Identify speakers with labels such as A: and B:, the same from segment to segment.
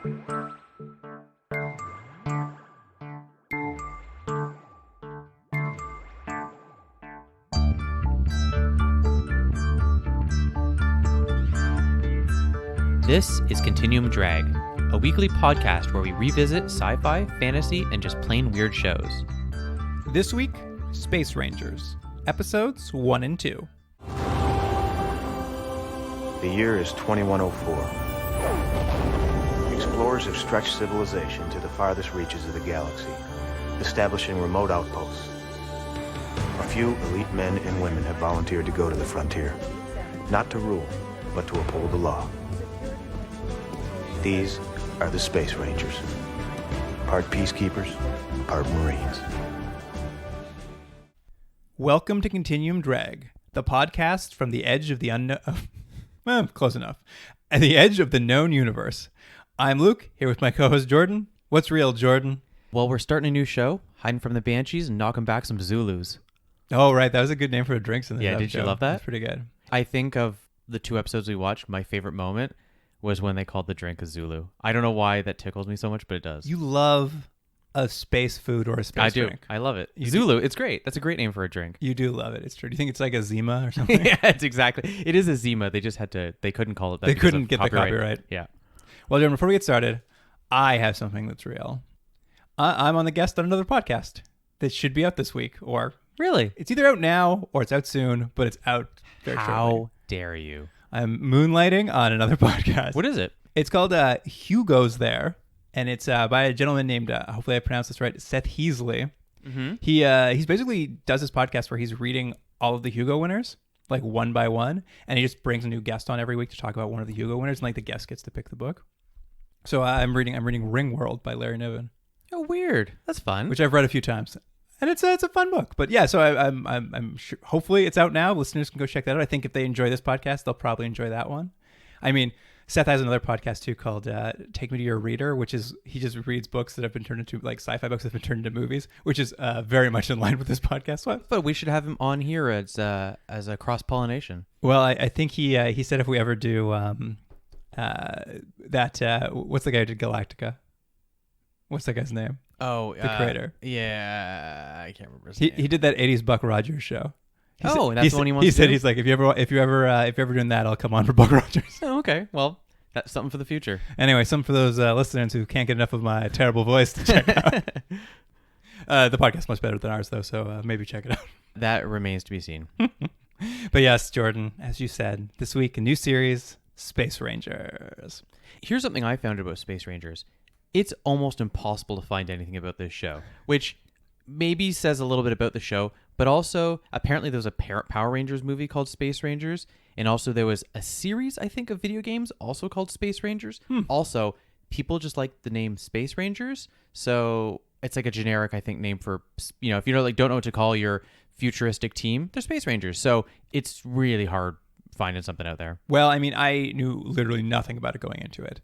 A: This is Continuum Drag, a weekly podcast where we revisit sci-fi, fantasy, and just plain weird shows.
B: This week, Space Rangers, episodes 1 and 2.
C: The year is 2104. Explorers have stretched civilization to the farthest reaches of the galaxy, establishing remote outposts. A few elite men and women have volunteered to go to the frontier, not to rule, but to uphold the law. These are the Space Rangers, part peacekeepers, part Marines.
B: Welcome to Continuum Drag, the podcast from the edge of the unknown. Close enough. At the edge of the known universe. I'm Luke, here with my co-host Jordan. What's real, Jordan?
A: Well, we're starting a new show, hiding from the Banshies and knocking back some Zulus.
B: Oh, right. That was a good name for the drinks in this
A: Yeah,
B: episode.
A: did you love that?
B: That's pretty good.
A: I think of the two episodes we watched, my favorite moment was when they called the drink a Zulu. I don't know why that tickles me so much, but it does.
B: You love a space food or a space drink.
A: I love it.
B: You
A: Zulu, it's great. That's a great name for a drink.
B: You do love it. It's true. Do you think it's like a Zima or something?
A: Yeah, it's exactly. It is a Zima. They just had to, they couldn't call it that.
B: They
A: because
B: couldn't
A: of
B: get
A: copyright.
B: the copyright.
A: Yeah.
B: Well, Jordan, before we get started, I have something that's real. I'm on the guest on another podcast that should be out this week, or
A: Really?
B: it's either out now or it's out soon, but it's out very shortly.
A: How dare you?
B: I'm moonlighting on another podcast.
A: What is it?
B: It's called Hugo's There, and it's by a gentleman named, hopefully I pronounced this right, Seth Heasley.
A: Mm-hmm.
B: He's basically does this podcast where he's reading all of the Hugo winners, like one by one, and he just brings a new guest on every week to talk about one of the Hugo winners, and like the guest gets to pick the book. So I'm reading Ringworld by Larry Niven,
A: Oh, weird. That's fun.
B: which I've read a few times. And it's a fun book. But yeah, so I'm sure, hopefully it's out now. Listeners can go check that out. I think if they enjoy this podcast, they'll probably enjoy that one. I mean, Seth has another podcast too called Take Me to Your Reader, which is he just reads books that have been turned into like sci-fi books that have been turned into movies, which is very much in line with this podcast. So
A: But we should have him on here as a cross-pollination.
B: well, I think he said if we ever do that what's the guy who did Galactica? What's that guy's name?
A: Oh,
B: The creator.
A: Yeah, I can't remember his
B: He
A: name.
B: did that 80s Buck Rogers show.
A: That's the one he wants
B: He
A: to
B: said
A: do?
B: he's like if you're ever doing that, I'll come on for Buck Rogers.
A: Oh, okay. Well, that's something for the future.
B: Anyway, something for those listeners who can't get enough of my terrible voice to check out. The podcast's much better than ours, though, so maybe check it out.
A: That remains to be seen.
B: But yes, Jordan, as you said, this week a new series, Space Rangers.
A: Here's something I found about Space Rangers. It's almost impossible to find anything about this show, which maybe says a little bit about the show, but also apparently there was a Power Rangers movie called Space Rangers, and also there was a series, I think, of video games also called Space Rangers. Also, people just like the name Space Rangers, so it's like a generic, I think, name for, if you don't know what to call your futuristic team, they're Space Rangers. So it's really hard finding something out there.
B: Well, I mean, I knew literally nothing about it going into it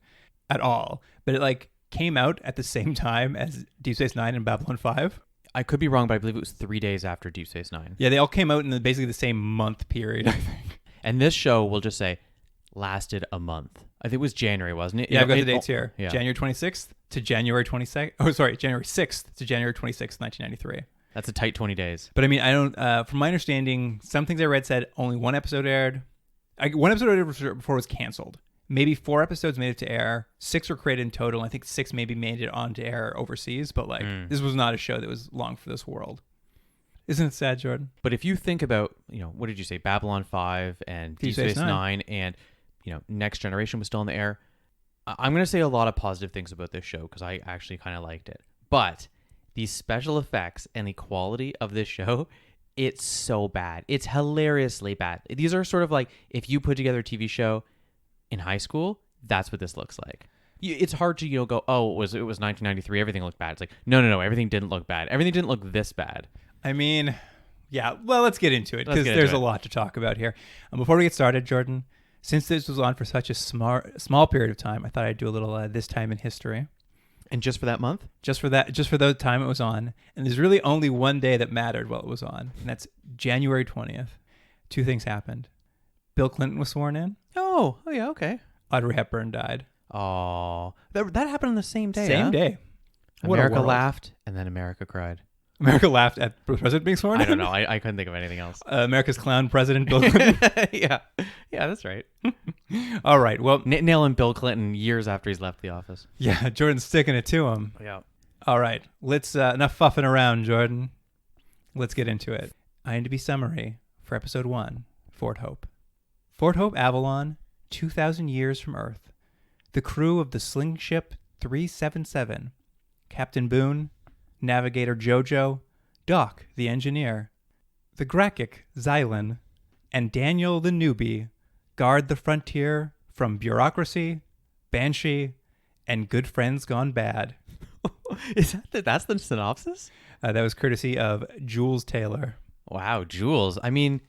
B: at all, but it came out at the same time as Deep Space Nine and Babylon 5.
A: I could be wrong, but I believe it was 3 days after Deep Space Nine.
B: Yeah, they all came out in basically the same month period, I think.
A: And this show, we'll just say, lasted a month. I think it was January, wasn't it?
B: Yeah, I've got the dates here.
A: Yeah.
B: January 26th to January 22nd. Oh, sorry, January 6th to January 26th, 1993.
A: That's a tight 20 days.
B: But I mean, I don't, from my understanding, some things I read said only one episode aired. One episode aired before it was canceled. Maybe 4 episodes made it to air. 6 were created in total. I think 6 maybe made it on to air overseas. But this was not a show that was long for this world. Isn't it sad, Jordan?
A: But if you think about, what did you say, Babylon 5 and Deep Space Nine and, Next Generation was still in the air. I'm going to say a lot of positive things about this show because I actually kind of liked it. But the special effects and the quality of this show, it's so bad. It's hilariously bad. These are sort of like if you put together a TV show in high school, that's what this looks like. It's hard to go, oh, it was 1993, everything looked bad. It's like, no, everything didn't look bad. Everything didn't look this bad.
B: I mean, yeah, well, let's get into it because there's a lot to talk about here. Before we get started, Jordan, since this was on for such a small period of time, I thought I'd do a little this time in history.
A: And just for that month?
B: Just for the time it was on. And there's really only one day that mattered while it was on, and that's January 20th. 2 things happened. Bill Clinton was sworn in.
A: Oh yeah, okay.
B: Audrey Hepburn died.
A: Oh, that happened on the same day.
B: Same
A: huh?
B: day. What a
A: America
B: world.
A: laughed, and then America cried.
B: America laughed at the president being sworn in?
A: I don't know. I couldn't think of anything else.
B: America's clown president, Bill Clinton.
A: Yeah, that's right.
B: All right. Well,
A: Nailing Bill Clinton years after he's left the office.
B: yeah, Jordan's sticking it to him.
A: Yeah.
B: All right. Let's, enough fuffing around, Jordan. Let's get into it. IMDb summary for episode 1, Fort Hope. Fort Hope, Avalon, 2,000 years from Earth. The crew of the sling ship 377. Captain Boone, Navigator Jojo, Doc the engineer, the Grakic Xylan, and Daniel the newbie guard the frontier from bureaucracy, Banshee, and good friends gone bad.
A: That's the synopsis?
B: That was courtesy of Jules Taylor.
A: Wow, Jules. I mean,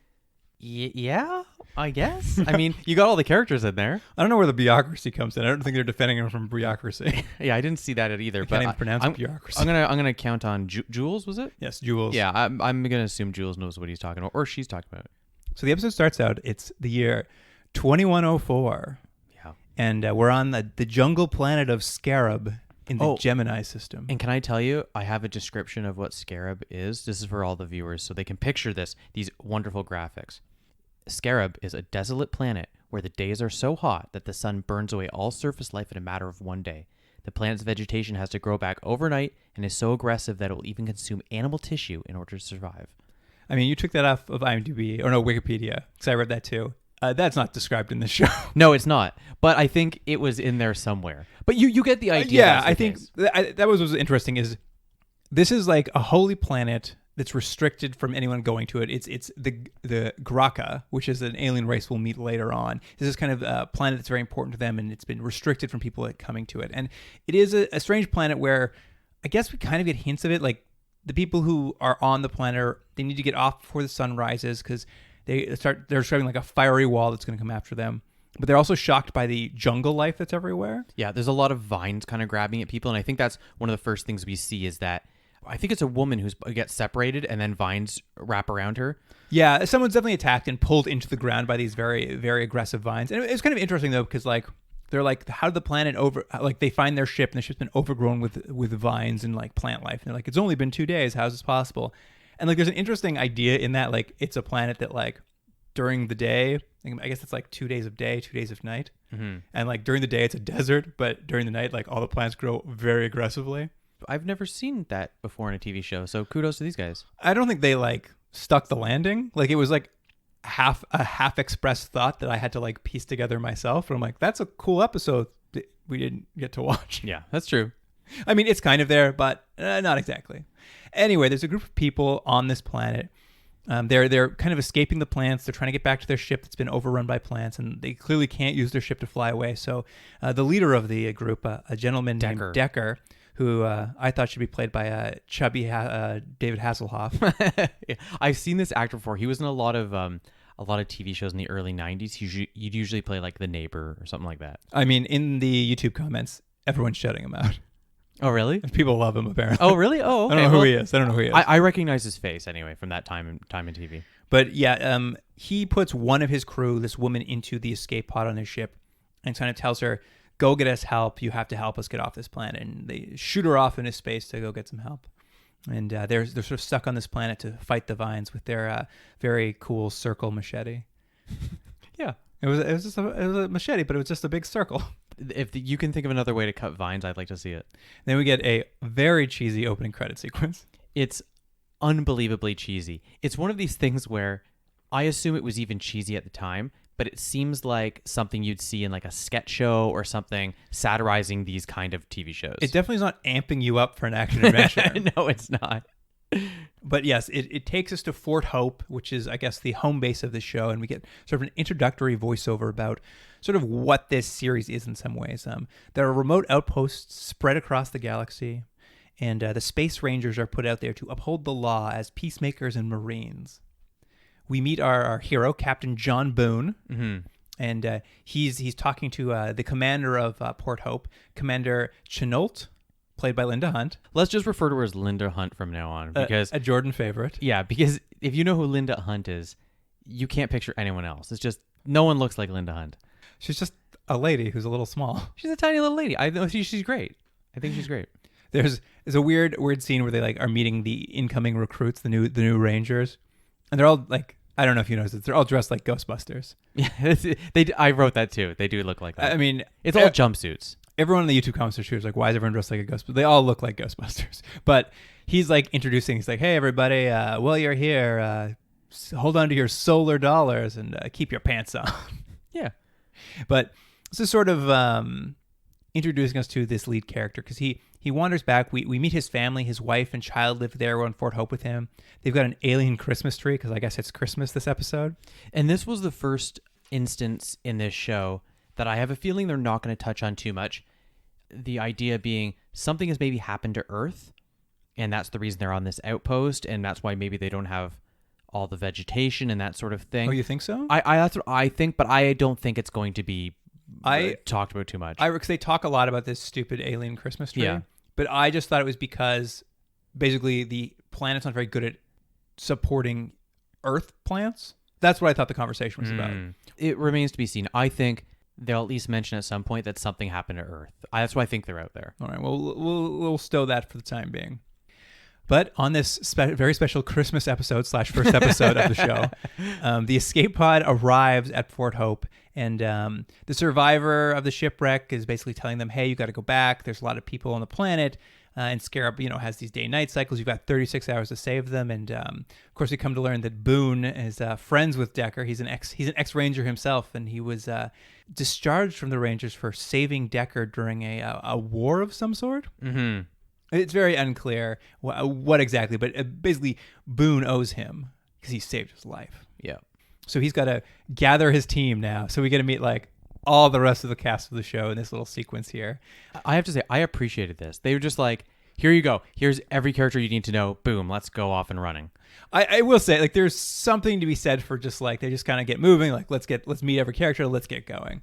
A: yeah, I guess. I mean, you got all the characters in there.
B: I don't know where the bureaucracy comes in. I don't think they're defending him from bureaucracy.
A: Yeah, I didn't see that either.
B: I
A: But
B: can't even pronounce bureaucracy.
A: I'm gonna count on Jules. Was it?
B: Yes, Jules.
A: Yeah, I'm gonna assume Jules knows what he's talking about, or she's talking about.
B: So the episode starts out. It's the year 2104.
A: Yeah.
B: And we're on the jungle planet of Scarab in the Gemini system.
A: And can I tell you, I have a description of what Scarab is. This is for all the viewers, so they can picture these wonderful graphics. Scarab is a desolate planet where the days are so hot that the sun burns away all surface life in a matter of one day. The planet's vegetation has to grow back overnight and is so aggressive that it will even consume animal tissue in order to survive.
B: I mean, you took that off of IMDb, or no, Wikipedia, because I read that too. That's not described in this show.
A: No, it's not. But I think it was in there somewhere. But you get the idea.
B: Yeah, I think that was interesting. Is this is like a holy planet that's restricted from anyone going to it. It's the Graka, which is an alien race we'll meet later on. This is kind of a planet that's very important to them, and it's been restricted from people coming to it. And it is a strange planet where I guess we kind of get hints of it. Like the people who are on the planet, they need to get off before the sun rises because they're describing like a fiery wall that's going to come after them. But they're also shocked by the jungle life that's everywhere.
A: Yeah, there's a lot of vines kind of grabbing at people. And I think that's one of the first things we see is that I think it's a woman who gets separated and then vines wrap around her.
B: Yeah, someone's definitely attacked and pulled into the ground by these very, very aggressive vines. And it's kind of interesting, though, because like they're like, how did the planet they find their ship and the ship's been overgrown with vines and like plant life. And they're like, it's only been 2 days. How is this possible? And like, there's an interesting idea in that, like, it's a planet that like during the day, I guess it's like 2 days of day, 2 days of night. Mm-hmm. And like during the day, it's a desert, but during the night, like all the plants grow very aggressively.
A: I've never seen that before in a TV show. So kudos to these guys.
B: I don't think they like stuck the landing. Like it was like a half expressed thought that I had to like piece together myself. And I'm like, that's a cool episode that we didn't get to watch.
A: Yeah, that's true.
B: I mean, it's kind of there, but not exactly. Anyway, there's a group of people on this planet. They're kind of escaping the plants. They're trying to get back to their ship that's been overrun by plants, and they clearly can't use their ship to fly away. So the leader of the group, a gentleman named Decker, who I thought should be played by chubby David Hasselhoff.
A: Yeah, I've seen this actor before. He was in a lot of TV shows in the early 90s. He'd usually play like the neighbor or something like that.
B: I mean, in the YouTube comments, everyone's shouting him out.
A: Oh, really?
B: People love him, apparently.
A: Oh, really? Oh, okay.
B: I don't know who he is.
A: I recognize his face anyway from that time in TV.
B: But yeah, he puts one of his crew, this woman, into the escape pod on his ship and kind of tells her, go get us help. You have to help us get off this planet. And they shoot her off into space to go get some help. And they're sort of stuck on this planet to fight the vines with their very cool circle machete.
A: Yeah.
B: It was a machete, but it was just a big circle.
A: If you can think of another way to cut vines, I'd like to see it.
B: Then we get a very cheesy opening credit sequence.
A: It's unbelievably cheesy. It's one of these things where I assume it was even cheesy at the time, but it seems like something you'd see in like a sketch show or something satirizing these kind of TV shows.
B: It definitely is not amping you up for an action adventure.
A: No, it's not.
B: But yes, it takes us to Fort Hope, which is, I guess, the home base of the show. And we get sort of an introductory voiceover about sort of what this series is in some ways. There are remote outposts spread across the galaxy, and the Space Rangers are put out there to uphold the law as peacemakers and Marines. We meet our hero, Captain John Boone, and he's talking to the commander of Port Hope, Commander Chenault, played by Linda Hunt.
A: Let's just refer to her as Linda Hunt from now on, because
B: a Jordan favorite.
A: Yeah, because if you know who Linda Hunt is, you can't picture anyone else. It's just no one looks like Linda Hunt.
B: She's just a lady who's a little small.
A: She's a tiny little lady. I know she's great. I think she's great.
B: There's a weird scene where they like are meeting the incoming recruits, the new Rangers, and they're all like, I don't know if you noticed, they're all dressed like Ghostbusters.
A: Yeah, I wrote that too. They do look like that.
B: I mean,
A: it's all jumpsuits.
B: Everyone in the YouTube comments are like, why is everyone dressed like a Ghostbuster? They all look like Ghostbusters. But he's like introducing, he's like, hey everybody, while you're here, hold on to your solar dollars and keep your pants on.
A: Yeah.
B: But this is sort of introducing us to this lead character because he wanders back. We meet his family. His wife and child live there on Fort Hope with him. They've got an alien Christmas tree because I guess it's Christmas this episode.
A: And this was the first instance in this show that I have a feeling they're not going to touch on too much. The idea being something has maybe happened to Earth, and that's the reason they're on this outpost, and that's why maybe they don't have all the vegetation and that sort of thing.
B: Oh, you think so?
A: That's what I think, but I don't think it's going to be talked about too much.
B: Because they talk a lot about this stupid alien Christmas tree.
A: Yeah.
B: But I just thought it was because basically the planet's not very good at supporting Earth plants. That's what I thought the conversation was about.
A: It remains to be seen. I think they'll at least mention at some point that something happened to Earth. That's why I think they're out there.
B: All right. Well, we'll stow that for the time being. But on this very special Christmas episode / first episode of the show, the escape pod arrives at Fort Hope, and the survivor of the shipwreck is basically telling them, hey, you got to go back. There's a lot of people on the planet. And Scarab, has these day-night cycles. You've got 36 hours to save them. And, of course, we come to learn that Boone is friends with Decker. He's an ex-Ranger himself, and he was discharged from the Rangers for saving Decker during a war of some sort.
A: Mm-hmm.
B: It's very unclear what exactly, but basically Boone owes him because he saved his life.
A: Yeah.
B: So he's got to gather his team now. So we get to meet like all the rest of the cast of the show in this little sequence here.
A: I have to say, I appreciated this. They were just like, here you go. Here's every character you need to know. Boom, let's go off and running.
B: I will say, like, there's something to be said for just like, they just kind of get moving. Like, let's meet every character. Let's get going.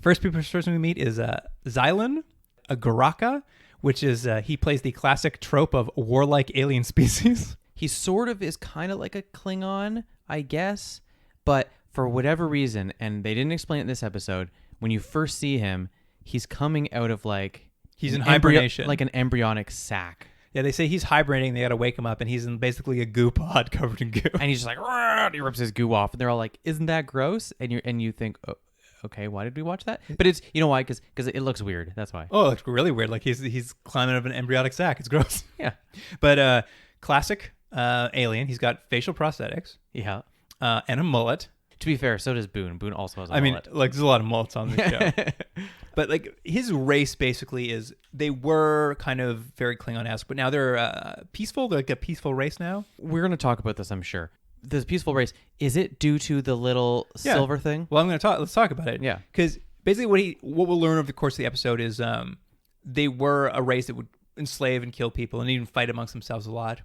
B: First person we meet is Xylan, a Garaka, which is, he plays the classic trope of warlike alien species.
A: He sort of is kind of like a Klingon, I guess. But for whatever reason, and they didn't explain it in this episode, when you first see him, he's coming out of like...
B: He's in hibernation.
A: Like an embryonic sac.
B: Yeah, they say he's hibernating. They got to wake him up, and he's in basically a goo pod covered in goo.
A: And he's just like, he rips his goo off. And they're all like, isn't that gross? And you think, oh, okay, why did we watch that? But it's, you know why? Because it looks weird. That's why.
B: Oh, it looks really weird. Like he's climbing out of an embryonic sac. It's gross.
A: Yeah.
B: But classic alien. He's got facial prosthetics.
A: Yeah.
B: And a mullet.
A: To be fair, so does Boone. Boone also has a mullet.
B: Like, there's a lot of mullets on this show. But, like, his race basically is, they were kind of very Klingon-esque, but now they're peaceful. They're like a peaceful race now.
A: We're going to talk about this, I'm sure. This peaceful race, is it due to the little silver thing?
B: Well, let's talk about it.
A: Yeah.
B: Because basically what we'll learn over the course of the episode is they were a race that would enslave and kill people and even fight amongst themselves a lot.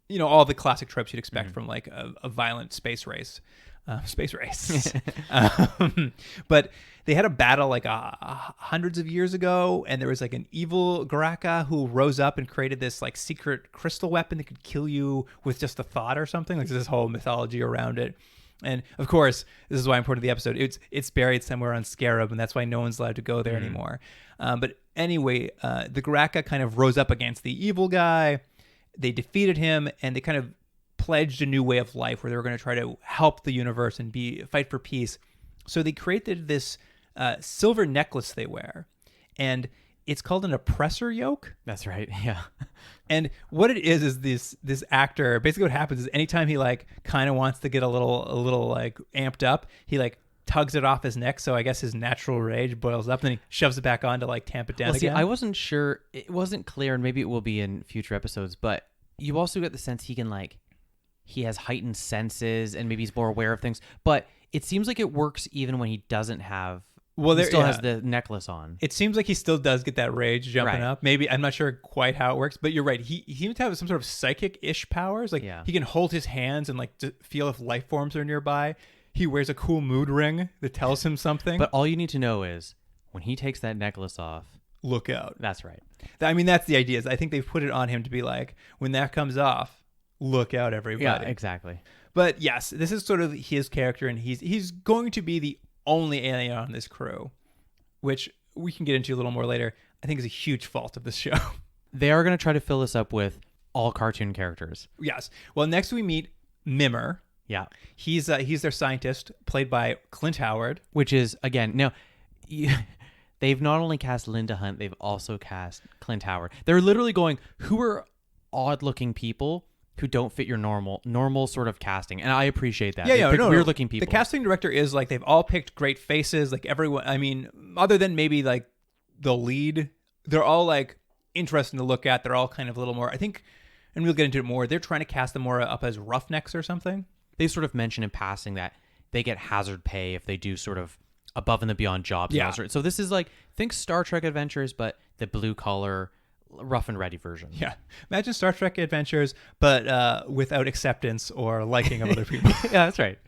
B: You know, all the classic tropes you'd expect from, like, a violent space race. But they had a battle like hundreds of years ago, and there was like an evil Garaka who rose up and created this like secret crystal weapon that could kill you with just a thought or something. Like, there's this whole mythology around it. And of course, this is why I'm important to the episode. It's buried somewhere on Scarab, and that's why no one's allowed to go there anymore. But anyway, the Garaka kind of rose up against the evil guy. They defeated him, and they kind of pledged a new way of life where they were going to try to help the universe and fight for peace. So they created this silver necklace they wear, and it's called an oppressor yoke.
A: That's right. Yeah.
B: And what it is this actor, basically what happens is anytime he like kind of wants to get a little like amped up, he like tugs it off his neck. So I guess his natural rage boils up, and then he shoves it back on to like tamp it down again.
A: I wasn't sure. It wasn't clear, and maybe it will be in future episodes, but you also get the sense he has heightened senses and maybe he's more aware of things, but it seems like it works even when he doesn't have. Well, he still has the necklace on.
B: It seems like he still does get that rage jumping up. Maybe, I'm not sure quite how it works, but you're right. He seems to have some sort of psychic-ish powers. Like he can hold his hands and like feel if life forms are nearby. He wears a cool mood ring that tells him something.
A: But all you need to know is when he takes that necklace off,
B: look out.
A: That's right.
B: I mean, that's the idea. Is I think they've put it on him to be like, when that comes off, look out, everybody.
A: Yeah, exactly.
B: But yes, this is sort of his character, and he's going to be the only alien on this crew. which we can get into a little more later, I think is a huge fault of this show.
A: They are going to try to fill this up with all cartoon characters.
B: Yes. Well, next we meet Mimmer.
A: Yeah.
B: He's their scientist, played by Clint Howard.
A: Which is, again, now, they've not only cast Linda Hunt, they've also cast Clint Howard. They're literally going, who are odd-looking people who don't fit your normal sort of casting? And I appreciate that.
B: Yeah,
A: weird-looking people.
B: The casting director is like, they've all picked great faces. Like everyone, I mean, other than maybe like the lead, they're all like interesting to look at. They're all kind of a little more, I think, and we'll get into it more, they're trying to cast them more up as roughnecks or something.
A: They sort of mention in passing that they get hazard pay if they do sort of above and beyond jobs.
B: Yeah.
A: So this is like, think Star Trek Adventures, but the blue collar, rough and ready version.
B: Yeah. Imagine Star Trek Adventures, but without acceptance or liking of other people.
A: Yeah, that's right.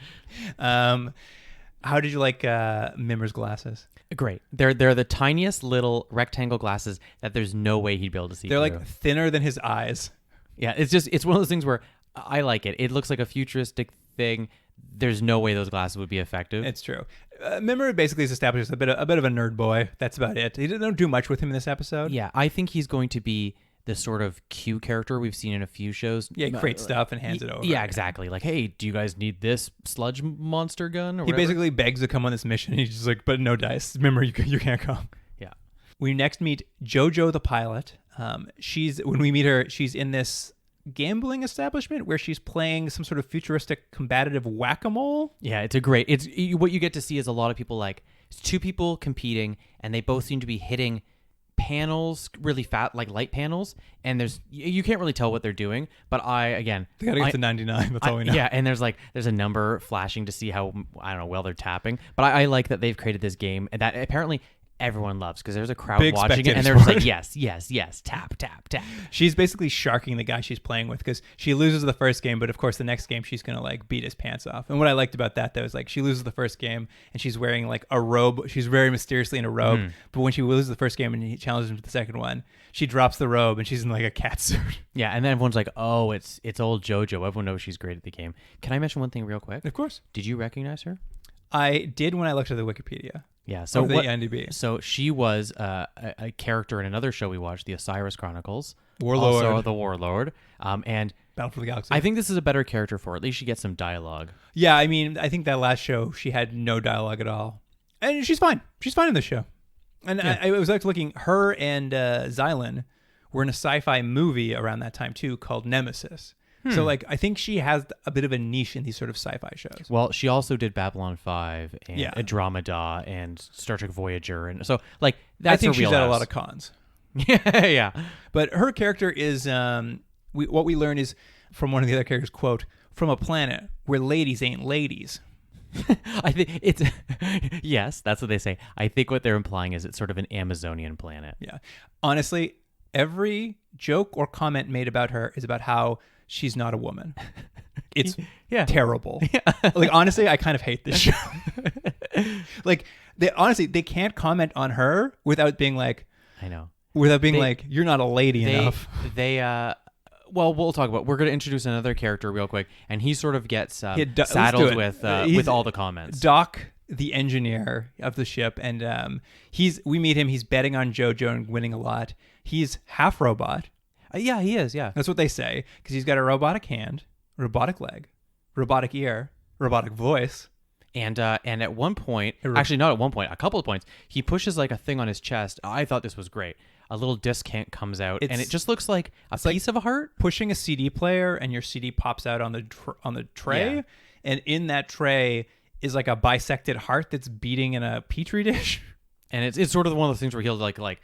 B: How did you like Mimmer's glasses?
A: Great. They're the tiniest little rectangle glasses that there's no way he'd be able to see.
B: They're
A: through.
B: like thinner than his eyes.
A: Yeah, it's one of those things where I like it. It looks like a futuristic thing. There's no way those glasses would be effective.
B: It's true. Mimmer basically is established as a bit of a nerd boy. That's about it. They don't do much with him in this episode.
A: Yeah, I think he's going to be the sort of Q character we've seen in a few shows.
B: Yeah, he creates stuff and hands it over.
A: Yeah, exactly. Like, hey, do you guys need this sludge monster gun? Or
B: he
A: whatever?
B: basically begs to come on this mission. And he's just like, but no dice. Mimmer, you can't come.
A: Yeah.
B: We next meet Jojo the Pilot. When we meet her, she's in this gambling establishment where she's playing some sort of futuristic combative whack-a-mole.
A: Yeah, it's what you get to see is a lot of people, like, it's two people competing and they both seem to be hitting panels really fat, like light panels, and you can't really tell what they're doing, but they
B: gotta get to 99. That's all we know.
A: Yeah, and there's a number flashing to see how, I don't know, well they're tapping, but I like that they've created this game that apparently everyone loves, because there's a crowd
B: Big
A: watching it and they're
B: spectator
A: just like, yes, tap.
B: She's basically sharking the guy she's playing with, because she loses the first game, but of course the next game she's gonna like beat his pants off. And what I liked about that though is like she loses the first game and she's wearing like a robe. She's very mysteriously in a robe, but when she loses the first game and he challenges him to the second one, she drops the robe and she's in like a cat suit.
A: Yeah, and then everyone's like, oh, it's old Jojo. Everyone knows she's great at the game. Can I mention one thing real quick?
B: Of course.
A: Did you recognize her?
B: I did when I looked at the Wikipedia.
A: Yeah, so
B: the IMDb.
A: So she was a character in another show we watched, the Osiris Chronicles.
B: Warlord.
A: Also the Warlord. And
B: Battle for the Galaxy.
A: I think this is a better character for her. At least she gets some dialogue.
B: Yeah, I mean, I think that last show she had no dialogue at all, and she's fine. She's fine in this show. And yeah. I was like looking. Her and Xylan were in a sci-fi movie around that time too, called Nemesis. So, like, I think she has a bit of a niche in these sort of sci-fi shows.
A: Well, she also did Babylon 5 and Andromeda and Star Trek Voyager. And so, like, that's
B: I think
A: a real
B: she's at
A: house.
B: a lot of cons.
A: Yeah.
B: But her character is, what we learn is from one of the other characters, quote, from a planet where ladies ain't ladies.
A: I think it's, yes, that's what they say. I think what they're implying is it's sort of an Amazonian planet.
B: Yeah. Honestly, every joke or comment made about her is about how she's not a woman. It's terrible. Yeah. Like, honestly, I kind of hate this show. Like, they can't comment on her without being like,
A: I know.
B: Without being like, you're not a lady enough.
A: Well, we'll talk about. We're going to introduce another character real quick, and he sort of gets saddled with all the comments.
B: Doc, the engineer of the ship, and we meet him. He's betting on Jojo and winning a lot. He's half robot.
A: Yeah, he is. Yeah,
B: that's what they say, because he's got a robotic hand, robotic leg, robotic ear, robotic voice.
A: And at one point, actually not at one point, a couple of points, he pushes like a thing on his chest. I thought this was great. A little disc comes out, and it just looks like a piece of a heart.
B: Pushing a CD player, and your CD pops out on the tray, and in that tray is like a bisected heart that's beating in a petri dish.
A: And it's sort of one of those things where he'll like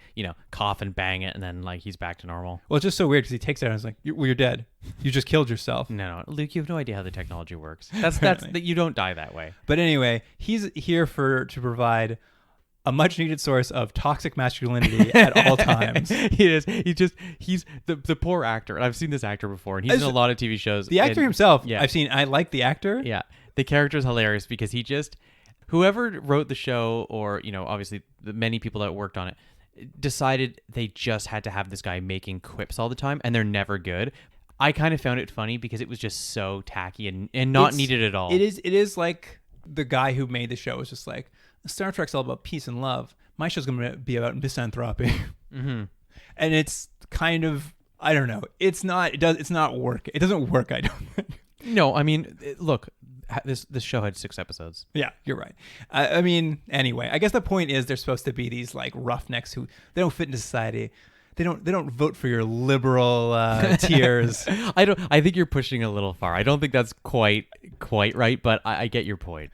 A: cough and bang it, and then like he's back to normal.
B: Well, it's just so weird because he takes it and is like, you're dead. You just killed yourself.
A: No, Luke, you have no idea how the technology works. That's that you don't die that way.
B: But anyway, he's here to provide a much needed source of toxic masculinity at all times.
A: He is. He's the poor actor, and I've seen this actor before, and he's in a lot of TV shows.
B: The actor himself, I've seen. I like the actor.
A: Yeah, the character is hilarious because he just. Whoever wrote the show, or obviously the many people that worked on it, decided they just had to have this guy making quips all the time, and they're never good. I kind of found it funny because it was just so tacky and not needed at all.
B: It is like the guy who made the show was just like, Star Trek's all about peace and love, my show's going to be about misanthropy.
A: Mm-hmm.
B: And it's kind of, I don't know. It's not work. It doesn't work, I don't think.
A: No, I mean, look, this show had 6 episodes.
B: Yeah, you're right. I mean, anyway, I guess the point is they're supposed to be these like roughnecks who they don't fit into society. They don't vote for your liberal tiers.
A: I think you're pushing a little far. I don't think that's quite right, but I get your point.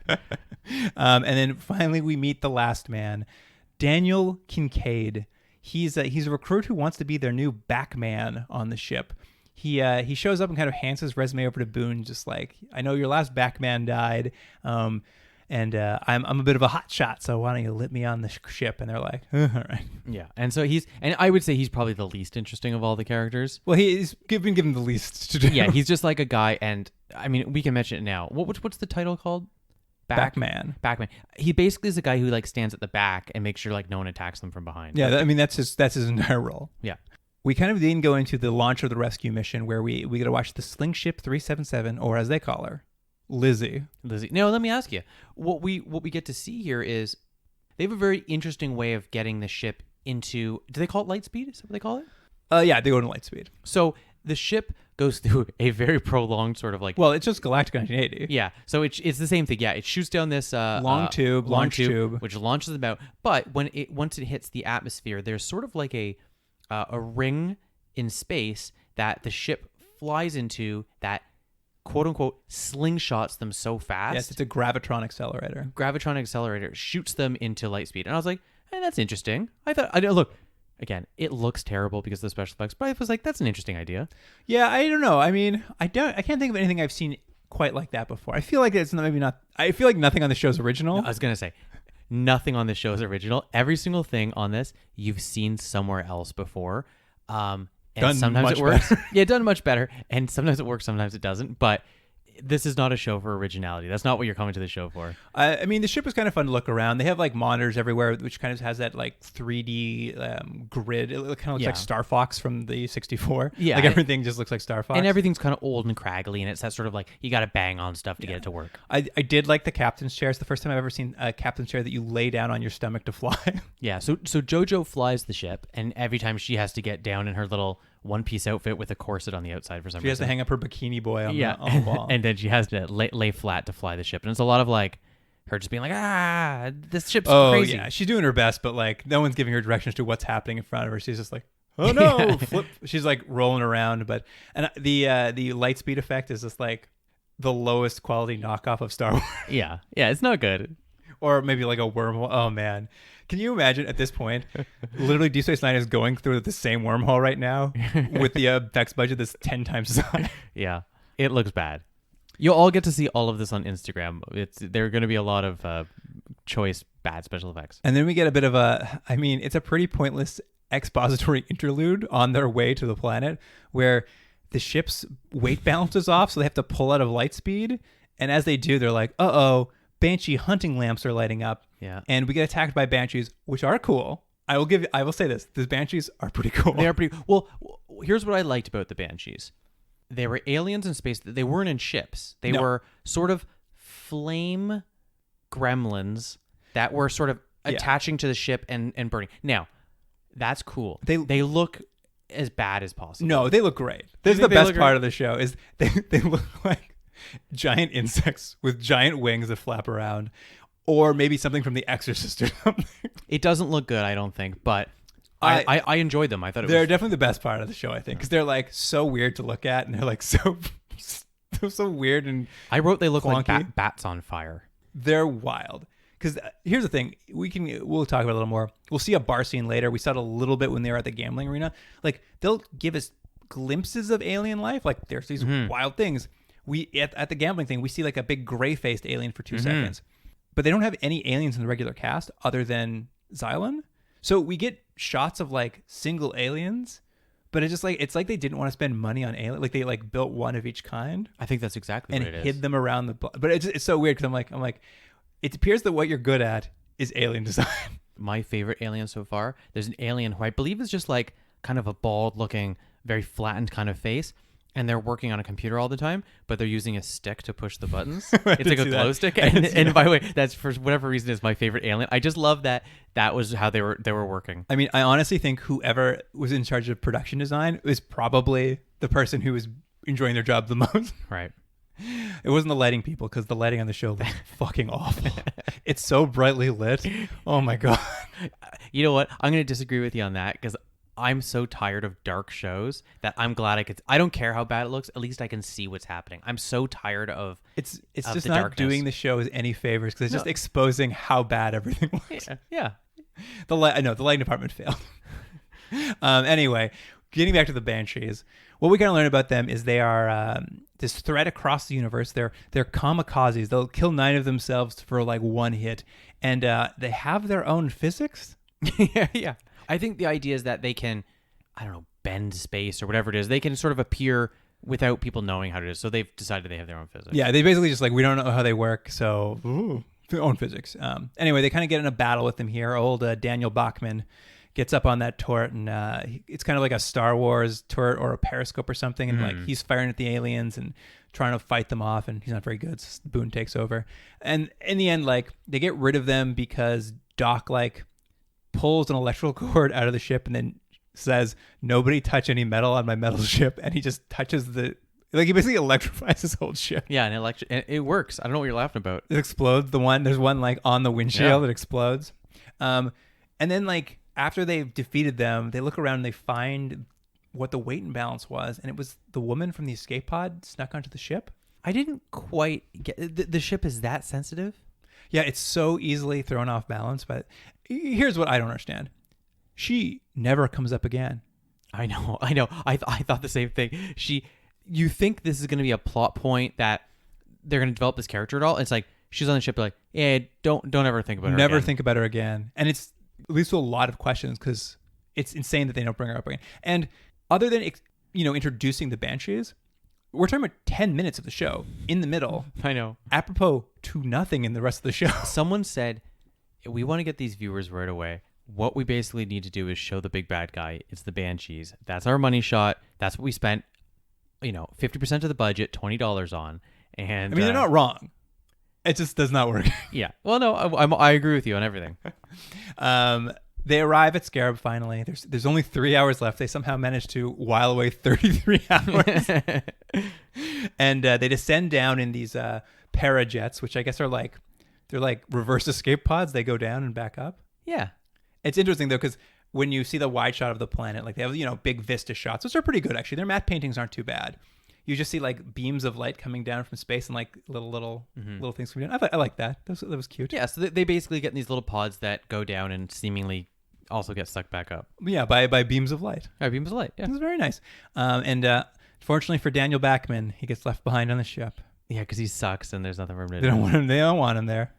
B: And then finally we meet the last man, Daniel Kinkade. He's a recruit who wants to be their new back man on the ship. He shows up and kind of hands his resume over to Boone, just like, I know your last back man died, and I'm a bit of a hot shot, so why don't you let me on the ship? And they're like, all right.
A: Yeah, and so and I would say he's probably the least interesting of all the characters.
B: Well, he's been given the least to do.
A: Yeah, he's just like a guy, and I mean, we can mention it now. What's the title called?
B: Backman.
A: Backman. He basically is a guy who like stands at the back and makes sure like no one attacks them from behind.
B: Yeah, I mean that's his entire role.
A: Yeah.
B: We kind of then go into the launch of the rescue mission where we get to watch the Sling Ship 377, or as they call her, Lizzie.
A: Now, let me ask you. What we get to see here is they have a very interesting way of getting the ship into, do they call it light speed? Is that what they call it?
B: Yeah, they go to light speed.
A: So the ship goes through a very prolonged sort of like...
B: Well, it's just Galactic 1980.
A: Yeah, so it's the same thing. Yeah, it shoots down this...
B: long tube,
A: which launches them out. But once it hits the atmosphere, there's sort of like a ring in space that the ship flies into that quote-unquote slingshots them so fast.
B: Yes, it's a gravitron accelerator.
A: Gravitron accelerator shoots them into light speed. And I was like, hey, that's interesting. Look, again, it looks terrible because of the special effects, but I was like, that's an interesting idea.
B: Yeah, I don't know. I mean, I can't think of anything I've seen quite like that before. I feel like it's maybe not... I feel like nothing on the show's original.
A: No, I was going to say, nothing on this show is original. Every single thing on this you've seen somewhere else before. And
B: done
A: sometimes
B: much
A: it works.
B: Better.
A: Yeah, done much better. And sometimes it works, sometimes it doesn't. But this is not a show for originality. That's not what you're coming to the show for.
B: I mean, the ship is kind of fun to look around. They have like monitors everywhere, which kind of has that like 3D grid. It kind of looks like Star Fox from the 64.
A: Yeah,
B: like everything just looks like Star Fox,
A: and everything's kind of old and craggly, and it's that sort of like you got to bang on stuff to get it to work.
B: I did like the captain's chair. It's the first time I've ever seen a captain's chair that you lay down on your stomach to fly.
A: Yeah. So Jojo flies the ship, and every time she has to get down in her little one-piece outfit with a corset on the outside for some reason.
B: She has to hang up her bikini boy on the wall.
A: And then she has to lay flat to fly the ship. And it's a lot of like her just being like, this ship's crazy.
B: Yeah, she's doing her best, but like no one's giving her directions to what's happening in front of her. She's just like, oh no, flip. She's like rolling around. And the light speed effect is just like the lowest quality knockoff of Star Wars.
A: Yeah, it's not good.
B: Or maybe like a wormhole. Oh man. Can you imagine at this point, literally Deep Space Nine is going through the same wormhole right now with the effects budget that's 10 times as high.
A: Yeah, it looks bad. You'll all get to see all of this on Instagram. There are going to be a lot of choice bad special effects.
B: And then we get a bit of it's a pretty pointless expository interlude on their way to the planet where the ship's weight balance is off, so they have to pull out of light speed. And as they do, they're like, uh-oh, Banshee hunting lamps are lighting up.
A: Yeah.
B: And we get attacked by Banshies, which are cool. I will say this. The Banshies are pretty cool.
A: They are pretty well. Here's what I liked about the Banshies. They were aliens in space. They weren't in ships. They were sort of flame gremlins that were sort of attaching to the ship and burning. Now, that's cool. They look as bad as possible.
B: No, they look great. This is the best part of the show is they look like giant insects with giant wings that flap around. Or maybe something from The Exorcist or something.
A: It doesn't look good, I don't think, but I enjoyed them. I thought
B: they're definitely the best part of the show, I think, because they're like so weird to look at, and they're like so weird and
A: I wrote they look
B: clunky.
A: like bats on fire.
B: They're wild. Because here's the thing, we'll talk about it a little more. We'll see a bar scene later. We saw it a little bit when they were at the gambling arena. Like they'll give us glimpses of alien life. Like there's these wild things. We at the gambling thing, we see like a big gray-faced alien for 2 seconds. But they don't have any aliens in the regular cast other than Xylon. So we get shots of like single aliens, but it's like they didn't want to spend money on aliens. Like they like built one of each kind.
A: I think that's exactly what it is.
B: And hid them around the... But it's so weird because I'm like, it appears that what you're good at is alien design.
A: My favorite alien so far, there's an alien who I believe is just like kind of a bald looking, very flattened kind of face. and they're working on a computer all the time, but they're using a stick to push the buttons. It's like a glow stick. And by the way, that's for whatever reason is my favorite alien. I just love that was how they were working.
B: I mean, I honestly think whoever was in charge of production design was probably the person who was enjoying their job the most.
A: Right.
B: It wasn't the lighting people, because the lighting on the show was fucking awful. It's so brightly lit. Oh my God.
A: You know what? I'm going to disagree with you on that, because I'm so tired of dark shows that I'm glad I don't care how bad it looks. At least I can see what's happening. I'm so tired of
B: it's
A: of
B: just
A: the
B: not
A: darkness.
B: doing the shows any favors, because it's just exposing how bad everything looks.
A: Yeah.
B: The lighting department failed. Anyway, getting back to the Banshies, what we gotta learn about them is they are this threat across the universe. They're kamikazes. They'll kill 9 of themselves for like one hit, and they have their own physics.
A: Yeah. I think the idea is that they can, I don't know, bend space or whatever it is. They can sort of appear without people knowing how to do it. So they've decided they have their own physics.
B: Yeah, they basically just like, we don't know how they work, so their own physics. Anyway, they kind of get in a battle with them here. Old Daniel Bachman gets up on that turret, and it's kind of like a Star Wars turret or a periscope or something, and like he's firing at the aliens and trying to fight them off, and he's not very good. So Boone takes over, and in the end, like, they get rid of them because Doc like pulls an electrical cord out of the ship and then says, "Nobody touch any metal on my metal ship," and he just touches he basically electrifies his whole ship.
A: Yeah, and it works. I don't know what you're laughing about.
B: It explodes. There's one like on the windshield that explodes. And then like after they've defeated them, they look around and they find what the weight and balance was, and it was the woman from the escape pod snuck onto the ship.
A: I didn't quite get the ship is that sensitive.
B: Yeah, it's so easily thrown off balance. But here's what I don't understand: she never comes up again.
A: I know. I thought the same thing. You think this is going to be a plot point that they're going to develop this character at all? It's like she's on the ship, like, yeah, don't ever think about her.
B: Never
A: again.
B: think about her again. And it's leads to a lot of questions, because it's insane that they don't bring her up again. And other than introducing the Banshies, we're talking about 10 minutes of the show in the middle.
A: I know.
B: Apropos to nothing in the rest of the show.
A: Someone said, we want to get these viewers right away. What we basically need to do is show the big bad guy. It's the Banshies. That's our money shot. That's what we spent, 50% of the budget, $20 on. And
B: I mean, they're not wrong. It just does not work.
A: Yeah. Well, no, I agree with you on everything.
B: They arrive at Scarab finally. There's only 3 hours left. They somehow manage to while away 33 hours. And they descend down in these parajets, which I guess are they're like reverse escape pods. They go down and back up.
A: Yeah.
B: It's interesting though, because when you see the wide shot of the planet, like they have, big vista shots, which are pretty good actually. Their matte paintings aren't too bad. You just see like beams of light coming down from space and like little things coming down. I like that. That was cute.
A: Yeah. So they basically get in these little pods that go down and seemingly also get sucked back up.
B: Yeah, by beams of light.
A: Yeah, beams of light. Yeah.
B: It was very nice. And fortunately for Daniel Bachman, he gets left behind on the ship.
A: Yeah, because he sucks and there's nothing for him to do.
B: They don't want him there.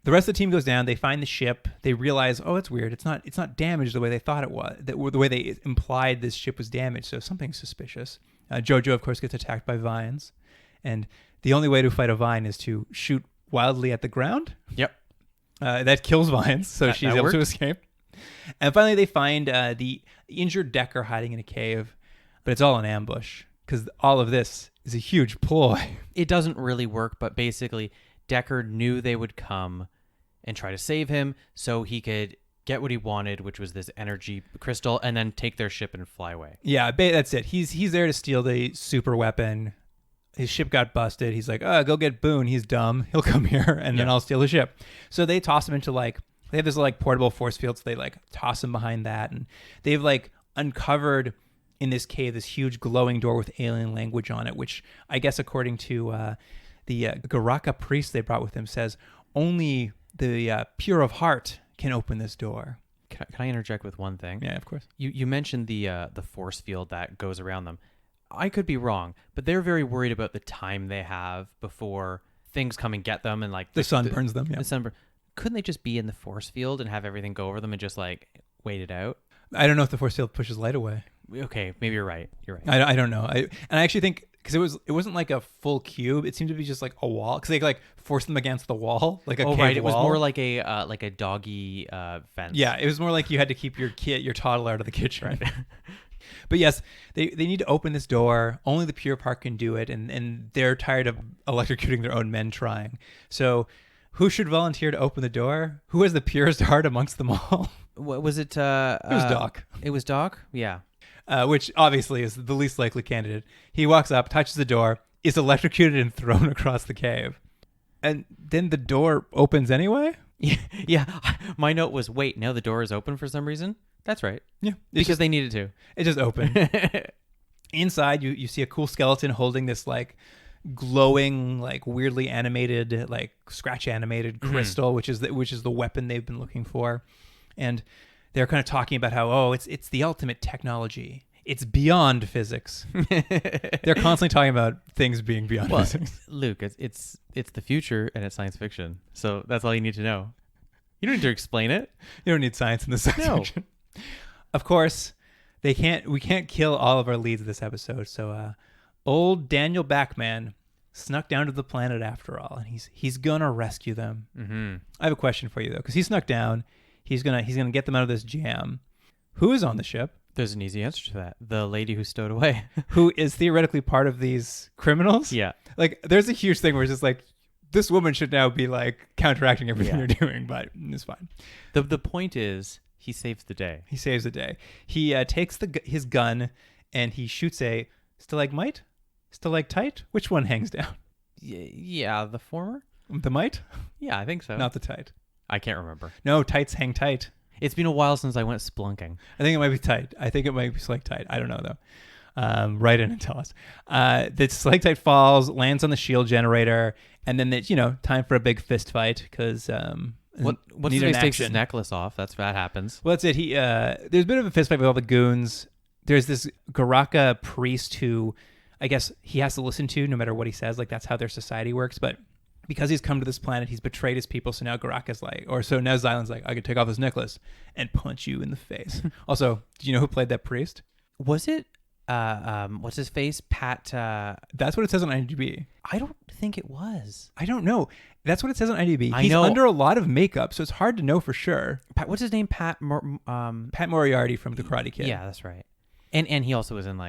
B: The rest of the team goes down. They find the ship. They realize, oh, it's weird. It's not damaged the way they thought it was. The way they implied this ship was damaged. So something's suspicious. Jojo, of course, gets attacked by vines, and the only way to fight a vine is to shoot wildly at the ground.
A: Yep.
B: That kills vines, so she's able to escape. And finally, they find the injured Decker hiding in a cave, but it's all an ambush, because all of this is a huge ploy.
A: It doesn't really work, but basically, Decker knew they would come and try to save him so he could get what he wanted, which was this energy crystal, and then take their ship and fly away.
B: Yeah, that's it. He's there to steal the super weapon. His ship got busted. He's like, go get Boone. He's dumb. He'll come here, and then I'll steal the ship. So they toss him into they have this portable force field, so they toss him behind that, and they've uncovered in this cave this huge glowing door with alien language on it, which I guess according to the Garaka priest they brought with them says only the pure of heart can open this door.
A: Can I interject with one thing?
B: Yeah, of course.
A: You mentioned the force field that goes around them. I could be wrong, but they're very worried about the time they have before things come and get them, and
B: the sun burns them. Yeah.
A: The sun couldn't they just be in the force field and have everything go over them and just wait it out?
B: I don't know if the force field pushes light away.
A: Okay, maybe you're right.
B: I don't know. I actually think, because it wasn't like a full cube. It seemed to be just like a wall, because they forced them against the wall, like a cave
A: right. It was
B: wall.
A: more like a doggy fence.
B: Yeah, it was more like you had to keep your toddler out of the kitchen. Right. But yes, they need to open this door. Only the pure part can do it, and they're tired of electrocuting their own men trying. So who should volunteer to open the door? Who has the purest heart amongst them all?
A: What was it?
B: It was Doc.
A: It was Doc? Yeah.
B: Which obviously is the least likely candidate. He walks up, touches the door, is electrocuted and thrown across the cave. And then the door opens anyway?
A: Yeah. My note was, wait, now the door is open for some reason? That's right.
B: Yeah.
A: Because they needed to.
B: It just opened. Inside, you see a cool skeleton holding this like glowing, like weirdly animated, like scratch animated crystal, which is the weapon they've been looking for. And they're kind of talking about how, it's the ultimate technology. It's beyond physics. They're constantly talking about things being beyond physics.
A: Luke, it's the future and it's science fiction. So that's all you need to know. You don't need to explain it.
B: You don't need science in the science fiction. Of course, we can't kill all of our leads this episode. So old Daniel Backman snuck down to the planet after all, and he's gonna rescue them. Mm-hmm. I have a question for you though, because he snuck down. He's gonna get them out of this jam. Who is on the ship?
A: There's an easy answer to that. The lady who stowed away.
B: Who is theoretically part of these criminals?
A: Yeah.
B: Like, there's a huge thing where it's just like, this woman should now be like counteracting everything they're doing, but it's fine.
A: The point is, he saves the day.
B: He saves the day. He takes his gun and he shoots a stalagmite? Stalactite? Which one hangs down?
A: Yeah, the former?
B: The mite?
A: Yeah, I think so.
B: Not the tite.
A: I can't remember.
B: No, tights hang tight.
A: It's been a while since I went splunking.
B: I think it might be tight. I think it might be stalactite. I don't know, though. Write in and tell us. The stalactite falls, lands on the shield generator, and then it's, time for a big fist fight because
A: once he takes his necklace off, that happens.
B: Well, that's it. There's a bit of a fist fight with all the goons. There's this Garaka priest who I guess he has to listen to no matter what he says. Like, that's how their society works. But because he's come to this planet, he's betrayed his people. So now Garaka's now Xylan's like, I could take off this necklace and punch you in the face. Also, do you know who played that priest?
A: Was it, what's his face? Pat.
B: That's what it says on IMDb.
A: I don't think it was.
B: I don't know. That's what it says on IMDb.
A: I
B: He's
A: know.
B: under a lot of makeup, so it's hard to know for sure.
A: What's his name? Pat
B: Moriarty from The Karate Kid.
A: Yeah, that's right. And he also was in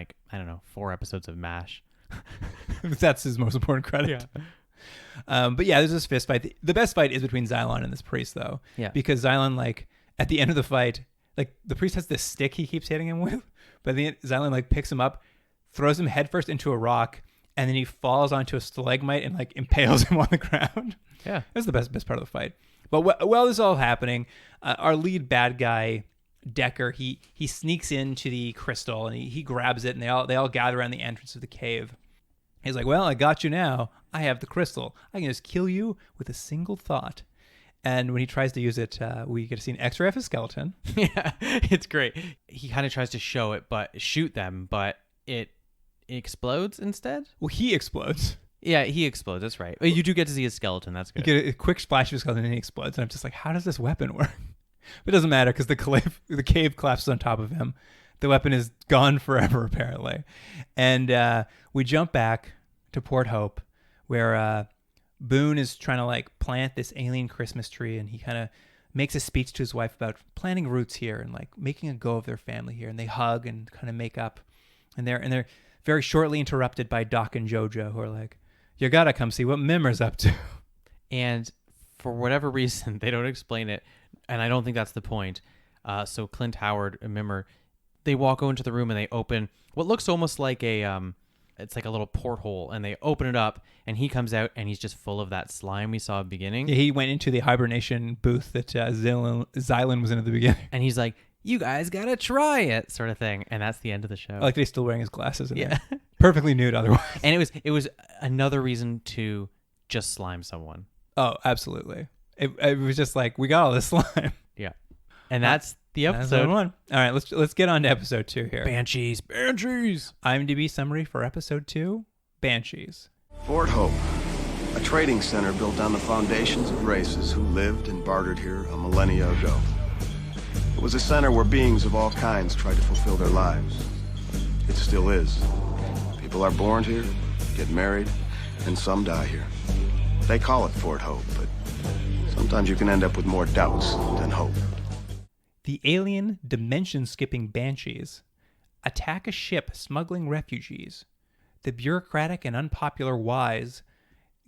A: 4 episodes of MASH.
B: That's his most important credit. Yeah. But yeah, there's this fist fight. The best fight is between Xylon and this priest, though.
A: Yeah.
B: Because Xylon, at the end of the fight, the priest has this stick he keeps hitting him with, but then Xylon, picks him up, throws him headfirst into a rock, and then he falls onto a stalagmite and, impales him on the ground.
A: Yeah.
B: That's the best part of the fight. But while this is all happening, our lead bad guy, Decker, he sneaks into the crystal, and he grabs it, and they all gather around the entrance of the cave. He's like, well, I got you now. I have the crystal. I can just kill you with a single thought. And when he tries to use it, we get to see an X-ray of his skeleton.
A: Yeah, it's great. He kind of tries to shoot them, but it explodes instead.
B: Well, he explodes.
A: Yeah, he explodes. That's right. You do get to see his skeleton. That's good.
B: You get a quick splash of his skeleton and he explodes. And I'm just like, how does this weapon work? But it doesn't matter because the cave collapses on top of him. The weapon is gone forever, apparently. And we jump back to Port Hope, where Boone is trying to plant this alien Christmas tree, and he kind of makes a speech to his wife about planting roots here and making a go of their family here. And they hug and kind of make up. And they're very shortly interrupted by Doc and Jojo, who are like, you gotta come see what Mimmer's up to.
A: And for whatever reason, they don't explain it, and I don't think that's the point. So Clint Howard and Mimmer, they walk into the room and they open what looks almost like it's like a little porthole, and they open it up, and he comes out, and he's just full of that slime we saw at the beginning.
B: Yeah, he went into the hibernation booth that Xylan was in at the beginning.
A: And he's like, you guys gotta try it, sort of thing. And that's the end of the show.
B: I like that he's still wearing his glasses in
A: yeah.
B: there. Perfectly nude otherwise.
A: And it was another reason to just slime someone.
B: Oh, absolutely. It was just we got all this slime.
A: Yeah. And that's the episode.
B: All right, let's get on to episode 2 here.
A: Banshies.
B: IMDb summary for episode 2, Banshies.
D: Fort Hope, a trading center built on the foundations of races who lived and bartered here a millennia ago. It was a center where beings of all kinds tried to fulfill their lives. It still is. People are born here, get married, and some die here. They call it Fort Hope, but sometimes you can end up with more doubts than hope.
B: The alien dimension-skipping Banshies, attack a ship smuggling refugees. The bureaucratic and unpopular Wise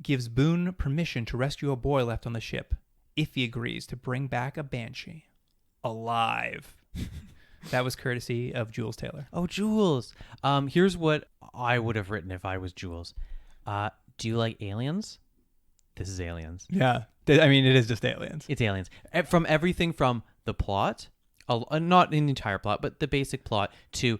B: gives Boone permission to rescue a boy left on the ship if he agrees to bring back a Banshee alive. That was courtesy of Jules Taylor.
A: Oh, Jules. Here's what I would have written if I was Jules. Do you like aliens? This is aliens.
B: Yeah. I mean, it is just aliens.
A: It's aliens. From everything from the plot, not in the entire plot, but the basic plot, to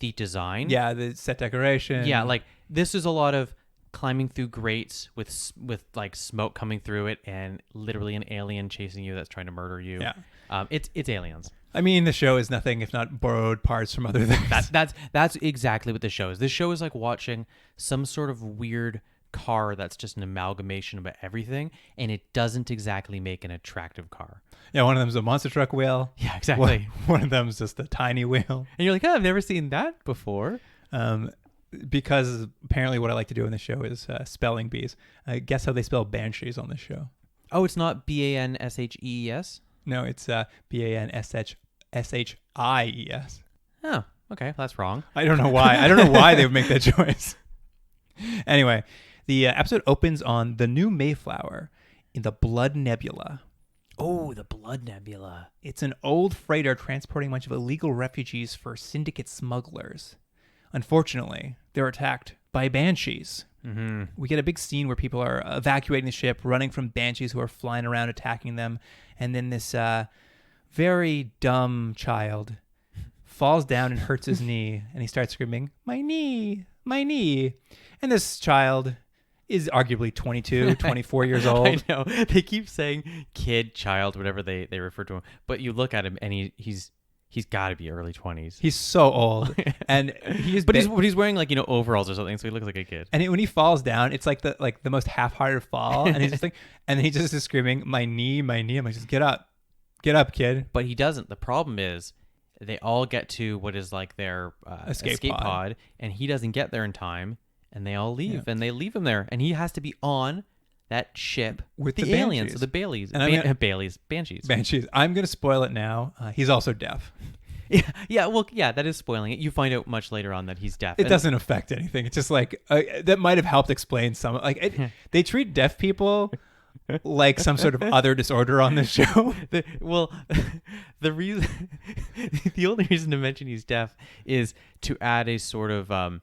A: the design.
B: Yeah, the set decoration.
A: Yeah, like this is a lot of climbing through grates with like smoke coming through it and literally an alien chasing you that's trying to murder you.
B: Yeah.
A: It's aliens.
B: I mean, the show is nothing if not borrowed parts from other things.
A: That's exactly what the show is. This show is like watching some sort of weird car that's just an amalgamation of everything, and it doesn't exactly make an attractive car.
B: Yeah, one of them's a monster truck wheel.
A: Yeah, exactly.
B: One of them's just a tiny wheel.
A: And you're like, oh, I've never seen that before.
B: Because apparently what I like to do in the show is spelling bees. Guess how they spell Banshies on this show?
A: Oh, it's not Banshees?
B: No, it's Banshies.
A: Oh, okay. That's wrong.
B: I don't know why. I don't know why they would make that choice. Anyway, the episode opens on the new Mayflower in the Blood Nebula.
A: Oh, the Blood Nebula.
B: It's an old freighter transporting a bunch of illegal refugees for syndicate smugglers. Unfortunately, they're attacked by Banshies.
A: Mm-hmm.
B: We get a big scene where people are evacuating the ship, running from Banshies who are flying around attacking them. And then this very dumb child falls down and hurts his knee. And he starts screaming, "My knee, my knee." And this child is arguably 22, 24 years old.
A: I know. They keep saying kid, child, whatever they refer to him. But you look at him and he's got to be early 20s.
B: He's so old. And he's
A: wearing like, overalls or something, so he looks like a kid.
B: And when he falls down, it's like the most half-hearted fall, and he's just like, and he just is screaming, "My knee, my knee." I'm like, just get up, kid.
A: But he doesn't. The problem is, they all get to what is like their escape pod, and he doesn't get there in time, and they all leave, and they leave him there, and he has to be on that ship
B: with
A: the aliens, the Baileys, Banshies.
B: Banshies. I'm gonna spoil it now. He's also deaf.
A: Yeah, that is spoiling it. You find out much later on that he's deaf.
B: It doesn't affect anything. It's just like that might have helped explain some. Like they treat deaf people like some sort of other disorder on this show.
A: The only reason to mention he's deaf is to add a sort of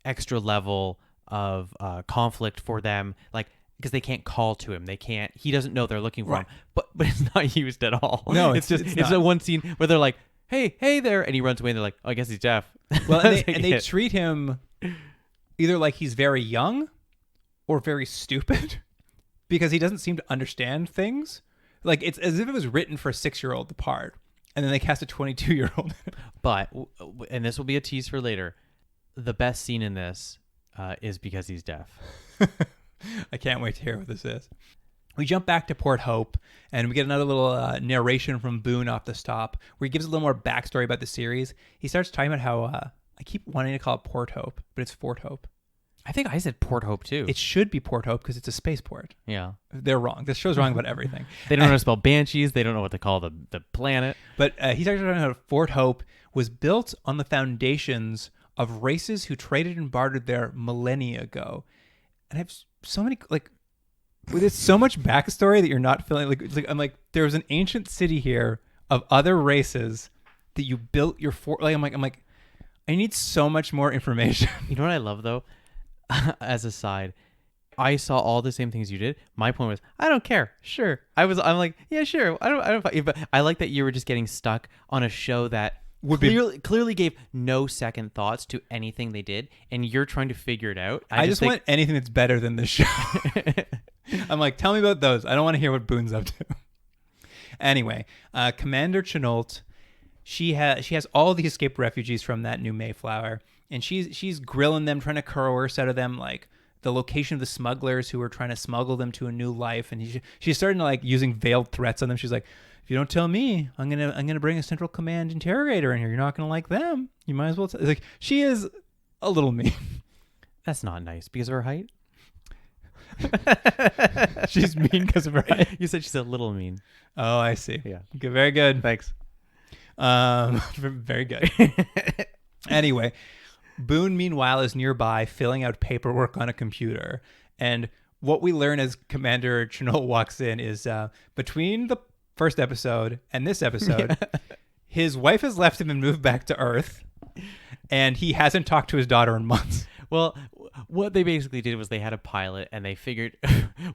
A: extra level of conflict for them, like. Because they can't call to him, he doesn't know they're looking for him, but it's not used at all.
B: No,
A: it's a one scene where they're like, hey there, and he runs away, and they're like, oh, I guess he's deaf.
B: Well, and they treat him either like he's very young or very stupid because he doesn't seem to understand things. Like it's as if it was written for a 6-year-old, the part, and then they cast a 22-year-old.
A: But and this will be a tease for later. The best scene in this is because he's deaf.
B: I can't wait to hear what this is. We jump back to Port Hope, and we get another little narration from Boone off the stop, where he gives a little more backstory about the series. He starts talking about how I keep wanting to call it Port Hope, but it's Fort Hope.
A: I think I said Port Hope too.
B: It should be Port Hope because it's a spaceport.
A: Yeah.
B: They're wrong. This show's wrong about everything.
A: They don't know how to spell Banshies. They don't know what to call the planet.
B: But he starts talking about how Fort Hope was built on the foundations of races who traded and bartered there millennia ago. And I have so many, like, with so much backstory that you're not feeling like I'm like, there was an ancient city here of other races that you built your fort. Like, I'm like, I need so much more information.
A: You know what I love though? As a side, I saw all the same things you did. My point was, I don't care. Sure. I'm like, yeah, sure. I don't. But I like that you were just getting stuck on a show that clearly gave no second thoughts to anything they did, and you're trying to figure it out.
B: I just want anything that's better than this show. I'm like, tell me about those. I don't want to hear what Boone's up to. Anyway, Commander Chenault, she has all the escaped refugees from that new Mayflower, and she's grilling them, trying to coerce out of them like the location of the smugglers who are trying to smuggle them to a new life, and she's starting to like using veiled threats on them. She's like, if you don't tell me, I'm gonna bring a Central Command interrogator in here. You're not gonna like them. You might as well. Like, she is a little mean.
A: That's not nice because of her height.
B: She's mean because of her height.
A: You said she's a little mean.
B: Oh, I see.
A: Yeah.
B: Okay, very good.
A: Thanks.
B: Very good. Anyway, Boone, meanwhile, is nearby filling out paperwork on a computer. And what we learn as Commander Chernobyl walks in is between the first episode and this episode, his wife has left him and moved back to Earth. And he hasn't talked to his daughter in months.
A: Well, what they basically did was they had a pilot, and they figured.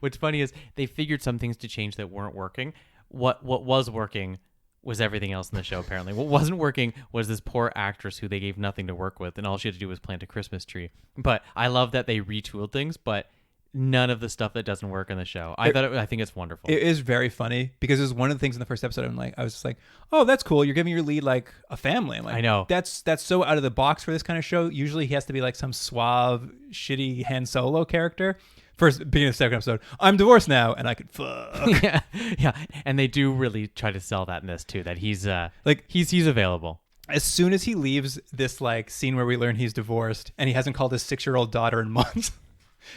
A: What's funny is they figured some things to change that weren't working. What was working was everything else in the show. Apparently, what wasn't working was this poor actress who they gave nothing to work with, and all she had to do was plant a Christmas tree. But I love that they retooled things, but none of the stuff that doesn't work in the show. I think it's wonderful.
B: It is very funny because it was one of the things in the first episode. I was just like, oh, that's cool. You're giving your lead like a family. I'm like,
A: I know.
B: That's so out of the box for this kind of show. Usually he has to be like some suave, shitty Han Solo character. First, beginning of the second episode, I'm divorced now and I could fuck.
A: yeah. And they do really try to sell that in this too, that he's he's available.
B: As soon as he leaves this like scene where we learn he's divorced and he hasn't called his 6-year-old daughter in months.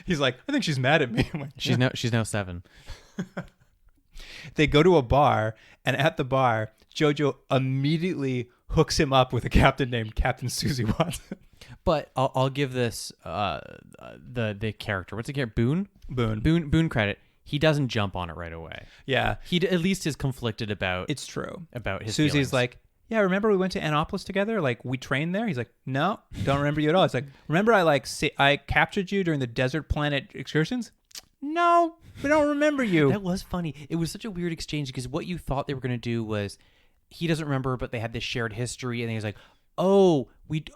B: He's like, I think she's mad at me. I'm like, yeah.
A: She's now 7.
B: They go to a bar, and at the bar, Jojo immediately hooks him up with a captain named Captain Susie Watson.
A: But I'll give this the character. What's the character? Boone credit. He doesn't jump on it right away.
B: Yeah,
A: he at least is conflicted about.
B: It's true
A: about his.
B: Susie's
A: feelings.
B: like, yeah, remember we went to Annapolis together? Like, we trained there? He's like, no, don't remember you at all. It's like, remember I captured you during the desert planet excursions? No, we don't remember you.
A: That was funny. It was such a weird exchange because what you thought they were going to do was he doesn't remember, but they had this shared history, and he's like, oh,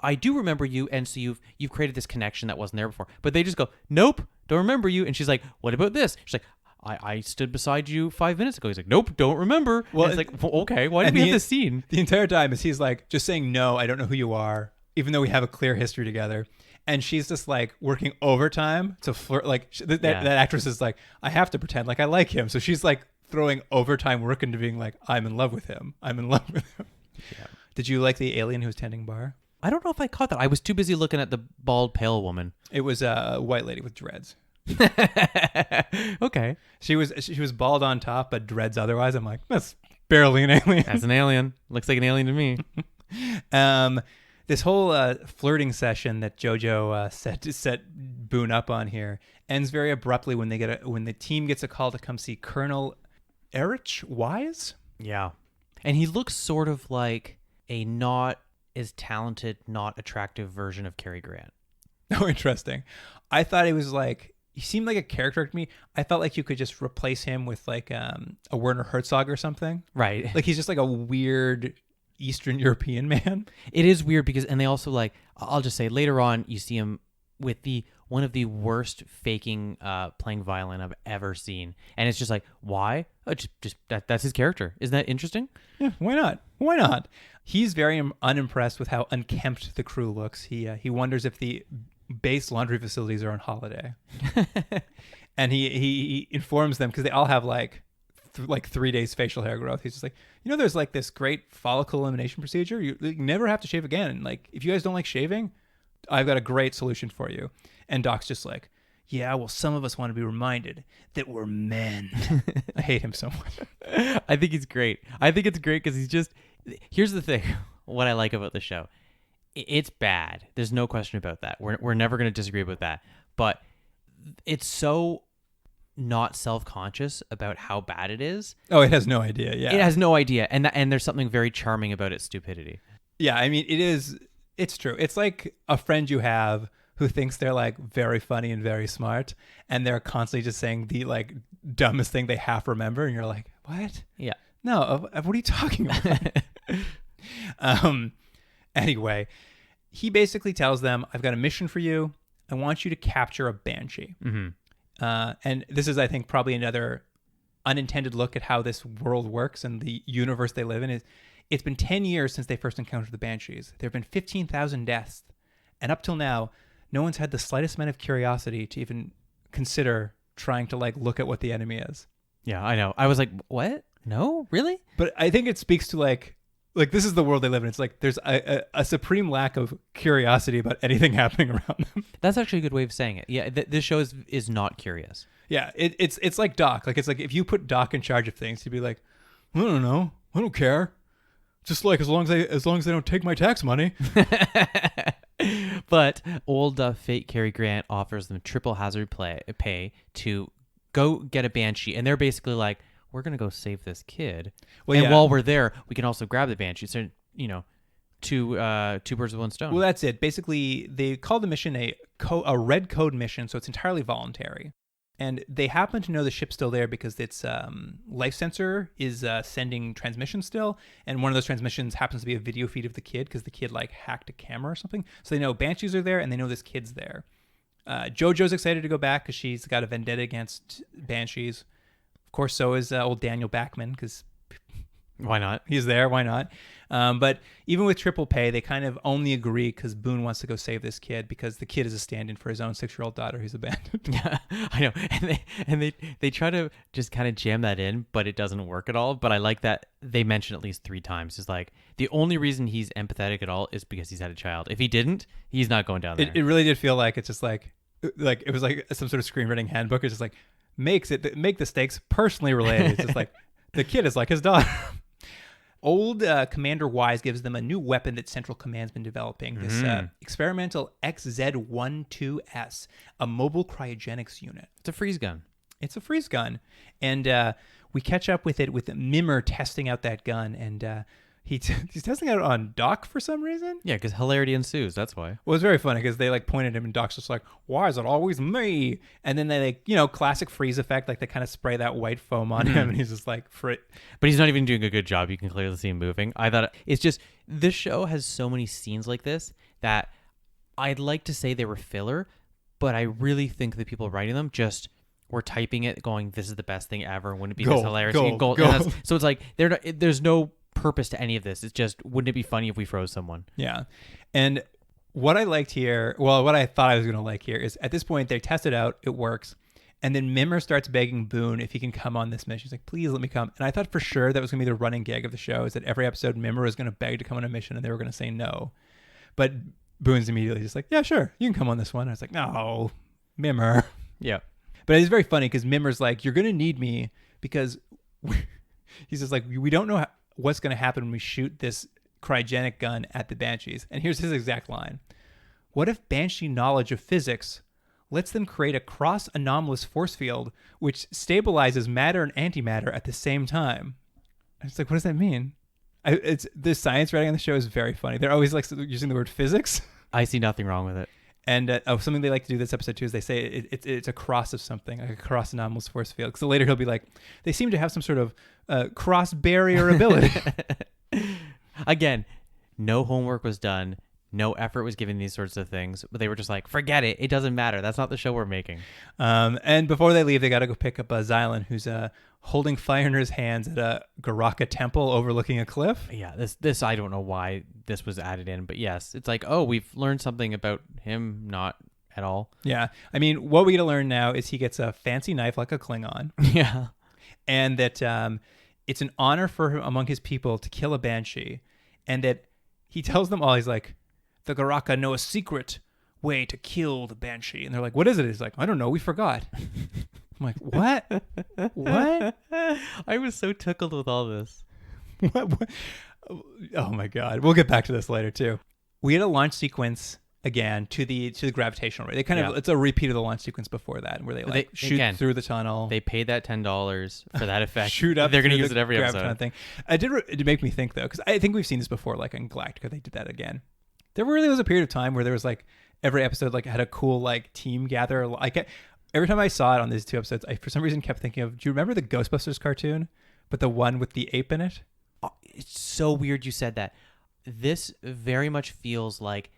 A: I do remember you, and so you've created this connection that wasn't there before. But they just go, nope, don't remember you. And she's like, what about this? She's like, I stood beside you 5 minutes ago. He's like, nope, don't remember. Well, and it's like, well, okay, why did we have this scene?
B: The entire time is he's like just saying, no, I don't know who you are, even though we have a clear history together. And she's just like working overtime to flirt. Like that actress is like, I have to pretend like I like him. So she's like throwing overtime work into being like, I'm in love with him. I'm in love with him. Yeah. Did you like the alien who was tending bar?
A: I don't know if I caught that. I was too busy looking at the bald, pale woman.
B: It was a white lady with dreads.
A: Okay. She
B: was bald on top, but dreads otherwise. I'm like, that's barely an alien.
A: That's an alien. Looks like an alien to me.
B: This whole flirting session that Jojo set Boone up on here ends very abruptly when the team gets a call to come see Colonel Erich Wise.
A: Yeah, and he looks sort of like a not as talented, not attractive version of Cary Grant.
B: Oh, interesting. I thought it was like. He seemed like a character to me. I felt like you could just replace him with like a Werner Herzog or something.
A: Right.
B: Like he's just like a weird Eastern European man.
A: It is weird because, and they also like, I'll just say later on, you see him with one of the worst faking playing violin I've ever seen. And it's just like, why? Oh, just that's his character. Isn't that interesting?
B: Yeah, why not? Why not? He's very unimpressed with how unkempt the crew looks. He wonders if the base laundry facilities are on holiday. And he informs them because they all have like 3 days facial hair growth. He's just like, there's like this great follicle elimination procedure. You never have to shave again. Like if you guys don't like shaving, I've got a great solution for you. And Doc's just like, yeah, well, some of us want to be reminded that we're men. I hate him so much.
A: I think he's great. I think it's great because here's the thing. What I like about the show. It's bad. There's no question about that. We're never going to disagree about that. But it's so not self-conscious about how bad it is.
B: Oh, it has no idea. Yeah,
A: it has no idea, and there's something very charming about its stupidity.
B: Yeah, I mean, it's true. It's like a friend you have who thinks they're like very funny and very smart, and they're constantly just saying the like dumbest thing they half remember, and you're like, what?
A: Yeah.
B: No, what are you talking about? Anyway, he basically tells them, I've got a mission for you. I want you to capture a Banshee.
A: Mm-hmm.
B: And this is, I think, probably another unintended look at how this world works and the universe they live in. It's been 10 years since they first encountered the Banshies. There have been 15,000 deaths. And up till now, no one's had the slightest amount of curiosity to even consider trying to like look at what the enemy is.
A: Yeah, I know. I was like, what? No? Really?
B: But I think it speaks to like this is the world they live in. It's like there's a supreme lack of curiosity about anything happening around them.
A: That's actually a good way of saying it. Yeah, this show is not curious.
B: Yeah, it's like Doc. Like it's like if you put Doc in charge of things, he'd be like, I don't know, I don't care. Just like as long as they don't take my tax money.
A: But old fake Cary Grant offers them triple hazard pay to go get a Banshee, and they're basically like, we're gonna go save this kid, and while we're there, we can also grab the Banshee. So two birds with one stone.
B: Well, that's it. Basically, they call the mission a red code mission, so it's entirely voluntary. And they happen to know the ship's still there because its life sensor is sending transmissions still. And one of those transmissions happens to be a video feed of the kid because the kid like hacked a camera or something. So they know Banshees are there and they know this kid's there. Jojo's excited to go back because she's got a vendetta against Banshees. Of course, so is old Daniel Bachman because...
A: Why not?
B: He's there. Why not? But even with triple pay, they kind of only agree because Boone wants to go save this kid because the kid is a stand-in for his own 6-year-old daughter who's abandoned.
A: Yeah, I know. And they try to just kind of jam that in, but it doesn't work at all. But I like that they mention at least 3 times. It's like the only reason he's empathetic at all is because he's had a child. If he didn't, he's not going down there.
B: It really did feel like it's just like it was like some sort of screenwriting handbook. It's just like make the stakes personally related. It's just like the kid is like his daughter. Old Commander Wise gives them a new weapon that Central Command's been developing, this experimental XZ-12S, a mobile cryogenics unit.
A: It's a freeze gun.
B: It's a freeze gun. And we catch up with it with Mimmer testing out that gun, and he's testing it on Doc for some reason.
A: Yeah, because hilarity ensues. That's why.
B: Well, it's very funny because they like pointed at him and Doc's just like, why is it always me? And then they like, classic freeze effect. Like they kind of spray that white foam on him and he's just like, But
A: he's not even doing a good job. You can clearly see him moving. I thought it's just, this show has so many scenes like this that I'd like to say they were filler, but I really think the people writing them just were typing it going, this is the best thing ever. Wouldn't it be this hilarious? Gold. So it's like, there's no purpose to any of this. It's just, wouldn't it be funny if we froze someone?
B: Yeah. And what I liked here, what I thought I was going to like here is at this point they test it out, it works, and then Mimmer starts begging Boone if he can come on this mission. He's like, please let me come. And I thought for sure that was going to be the running gag of the show, is that every episode Mimmer was going to beg to come on a mission and they were going to say no. But Boone's immediately just like, yeah, sure, you can come on this one. And I was like, no, Mimmer.
A: Yeah.
B: But it's very funny because Mimmer's like, you're going to need me because he's just like, we don't know what's going to happen when we shoot this cryogenic gun at the Banshees. And here's his exact line. What if Banshee knowledge of physics lets them create a cross-anomalous force field which stabilizes matter and antimatter at the same time? I was like, what does that mean? The science writing on the show is very funny. They're always like using the word physics.
A: I see nothing wrong with it.
B: And something they like to do this episode too is they say it's a cross of something, like a cross anomalous force field. Because later he'll be like, they seem to have some sort of cross barrier ability.
A: Again, no homework was done. No effort was given these sorts of things. But they were just like, forget it. It doesn't matter. That's not the show we're making.
B: And before they leave, they got to go pick up Xylan, who's holding fire in his hands at a Garaka temple overlooking a cliff.
A: Yeah, this I don't know why this was added in, but yes, it's like, oh, we've learned something about him, not at all.
B: Yeah, I mean, what we get to learn now is he gets a fancy knife like a Klingon.
A: Yeah,
B: and that it's an honor for him among his people to kill a Banshee, and that he tells them all, he's like, the Garaka know a secret way to kill the Banshee, and they're like, what is it? He's like, I don't know, we forgot. I'm like, what? What?
A: I was so tickled with all this.
B: What? Oh my God. We'll get back to this later too. We had a launch sequence again to the gravitational ray. They kind of, it's a repeat of the launch sequence before that, where they shoot through the tunnel.
A: They paid that $10 for that effect.
B: Shoot up.
A: They're going to use it every episode.
B: Thing. It make me think though, because I think we've seen this before, like in Galactica, they did that again. There really was a period of time where there was like every episode like had a cool like team gather. Like every time I saw it on these 2 episodes, I for some reason kept thinking of, do you remember the Ghostbusters cartoon, but the one with the ape in it?
A: Oh, it's so weird you said that. This very much feels like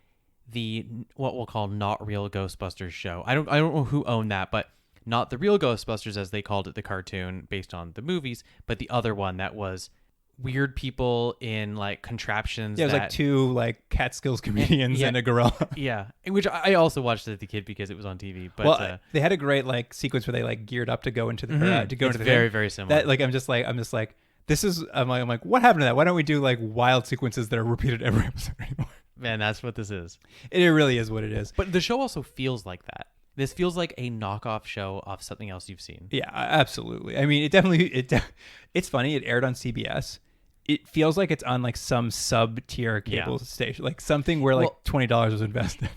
A: the what we'll call not real Ghostbusters show. I don't know who owned that, but not the real Ghostbusters as they called it, the cartoon based on the movies, but the other one that was weird people in like contraptions.
B: Yeah, it was like 2 like Catskills comedians and a gorilla.
A: Yeah, which I also watched as a kid because it was on TV. But
B: they had a great like sequence where they like geared up to go into the
A: it's very very similar.
B: That like I'm just like this is I'm like what happened to that? Why don't we do like wild sequences that are repeated every episode anymore?
A: Man, that's what this is.
B: It really is what it is.
A: But the show also feels like that. This feels like a knockoff show of something else you've seen.
B: Yeah, absolutely. I mean, it's funny. It aired on CBS. it feels like it's on like some sub-tier cable station, like something where like $20 was invested.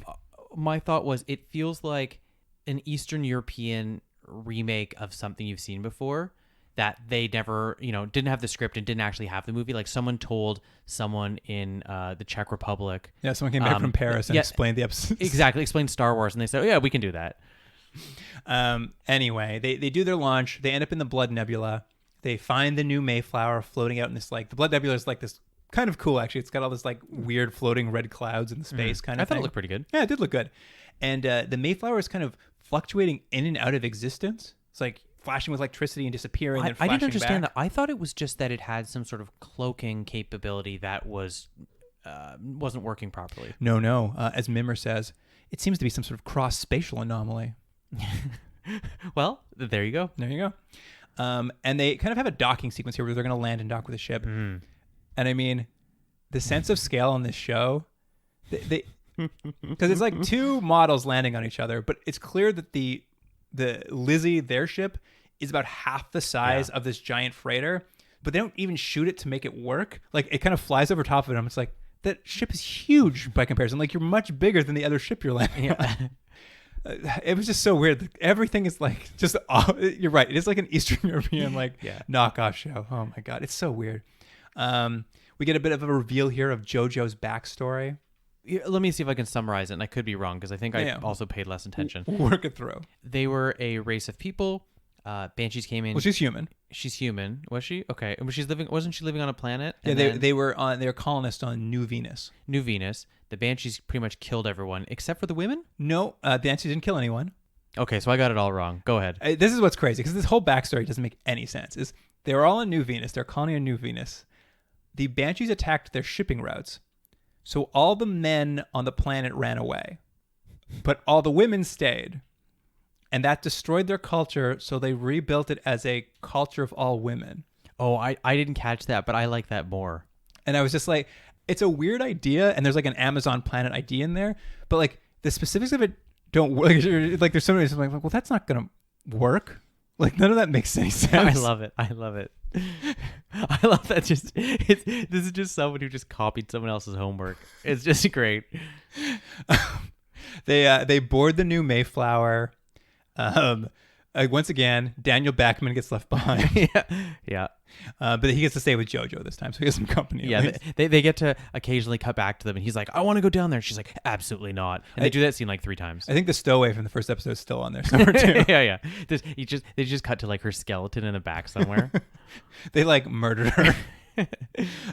A: My thought was it feels like an Eastern European remake of something you've seen before that they never, didn't have the script and didn't actually have the movie. Like someone told someone in the Czech Republic.
B: Yeah, someone came back from Paris and explained the episodes.
A: Exactly, explained Star Wars, and they said, "Oh yeah, we can do that."
B: Anyway, they do their launch. They end up in the Blood Nebula. They find the new Mayflower floating out in this like the Blood Nebula is like this kind of cool actually. It's got all this like weird floating red clouds in the space kind of thing.
A: I thought it looked pretty good.
B: Yeah, it did look good. And the Mayflower is kind of fluctuating in and out of existence. It's like flashing with electricity and disappearing.
A: I didn't understand that. I thought it was just that it had some sort of cloaking capability that wasn't working properly.
B: No. As Mimmer says, it seems to be some sort of cross-spatial anomaly.
A: Well, there you go.
B: There you go. And they kind of have a docking sequence here where they're going to land and dock with a ship. And I mean, the sense of scale on this show, they because it's like two models landing on each other, but it's clear that the Lizzie, their ship, is about half the size of this giant freighter, but they don't even shoot it to make it work. Like it kind of flies over top of them. It's like that ship is huge by comparison. Like you're much bigger than the other ship you're landing on. It was just so weird. Everything is like just you're right. It is like an Eastern European knockoff show. Oh my God. It's so weird. We get a bit of a reveal here of Jojo's backstory.
A: Let me see if I can summarize it, and I could be wrong because I think I also paid less attention.
B: Work it through.
A: They were a race of people. Banshies came in.
B: Well, she's human.
A: She's human. Was she? Okay. Wasn't she living on a planet?
B: Yeah, they were colonists on New Venus.
A: New Venus. The Banshies pretty much killed everyone except for the women?
B: No, Banshies didn't kill anyone.
A: Okay, so I got it all wrong. Go ahead.
B: This is what's crazy because this whole backstory doesn't make any sense. They were all on New Venus. They're a colony on New Venus. The Banshies attacked their shipping routes. So all the men on the planet ran away, but all the women stayed. And that destroyed their culture, so they rebuilt it as a culture of all women.
A: Oh, I didn't catch that, but I like that more.
B: And I was just like, it's a weird idea, and there's like an Amazon planet idea in there, but like the specifics of it don't work. Like there's so many, like, well, that's not going to work. Like none of that makes any sense.
A: I love it. I love that. This is just someone who just copied someone else's homework. It's just great.
B: They board the new Mayflower. Once again, Daniel Bachman gets left behind.
A: Yeah.
B: But he gets to stay with Jojo this time, so he has some company.
A: Yeah, they get to occasionally cut back to them, and he's like, "I want to go down there." And she's like, "Absolutely not." And they do that scene like 3 times.
B: I think the stowaway from the first episode is still on there somewhere too.
A: Yeah. They just cut to like her skeleton in the back somewhere.
B: They like murdered her.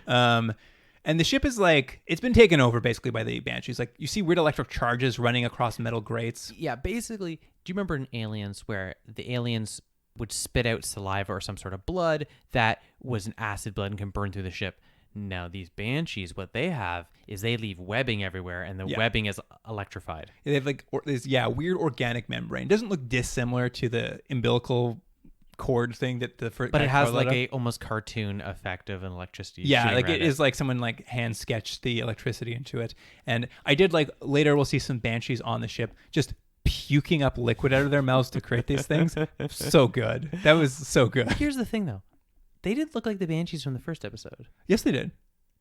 B: And the ship is like, it's been taken over basically by the Banshies. Like you see weird electric charges running across metal grates.
A: Yeah, basically, do you remember in Aliens where the aliens would spit out saliva or some sort of blood that was an acid blood and can burn through the ship? Now these Banshies, what they have is they leave webbing everywhere, and the webbing is electrified.
B: They have like this weird organic membrane. It doesn't look dissimilar to the umbilical cord thing that the first,
A: but it has like a almost cartoon effect of an electricity.
B: Yeah, like it is like someone like hand sketched the electricity into it. And I did like later we'll see some Banshies on the ship just puking up liquid out of their mouths to create these things. So good. That was so good.
A: Here's the thing though. They did look like the Banshies from the first episode.
B: Yes, they did.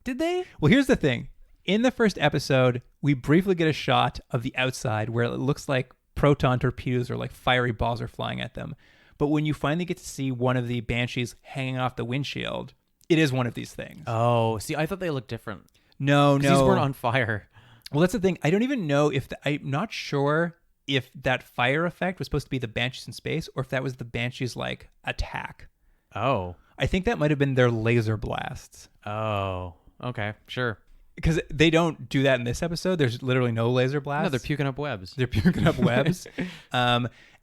A: Did they?
B: Well, here's the thing. In the first episode, we briefly get a shot of the outside where it looks like proton torpedoes or like fiery balls are flying at them. But when you finally get to see one of the Banshies hanging off the windshield, it is one of these things.
A: Oh, see, I thought they looked different.
B: No.
A: These weren't on fire.
B: Well, that's the thing. I don't even know if I'm not sure if that fire effect was supposed to be the Banshies in space or if that was the Banshies like attack.
A: Oh.
B: I think that might have been their laser blasts.
A: Oh, okay, sure.
B: Because they don't do that in this episode. There's literally no laser blasts.
A: No, they're puking up webs.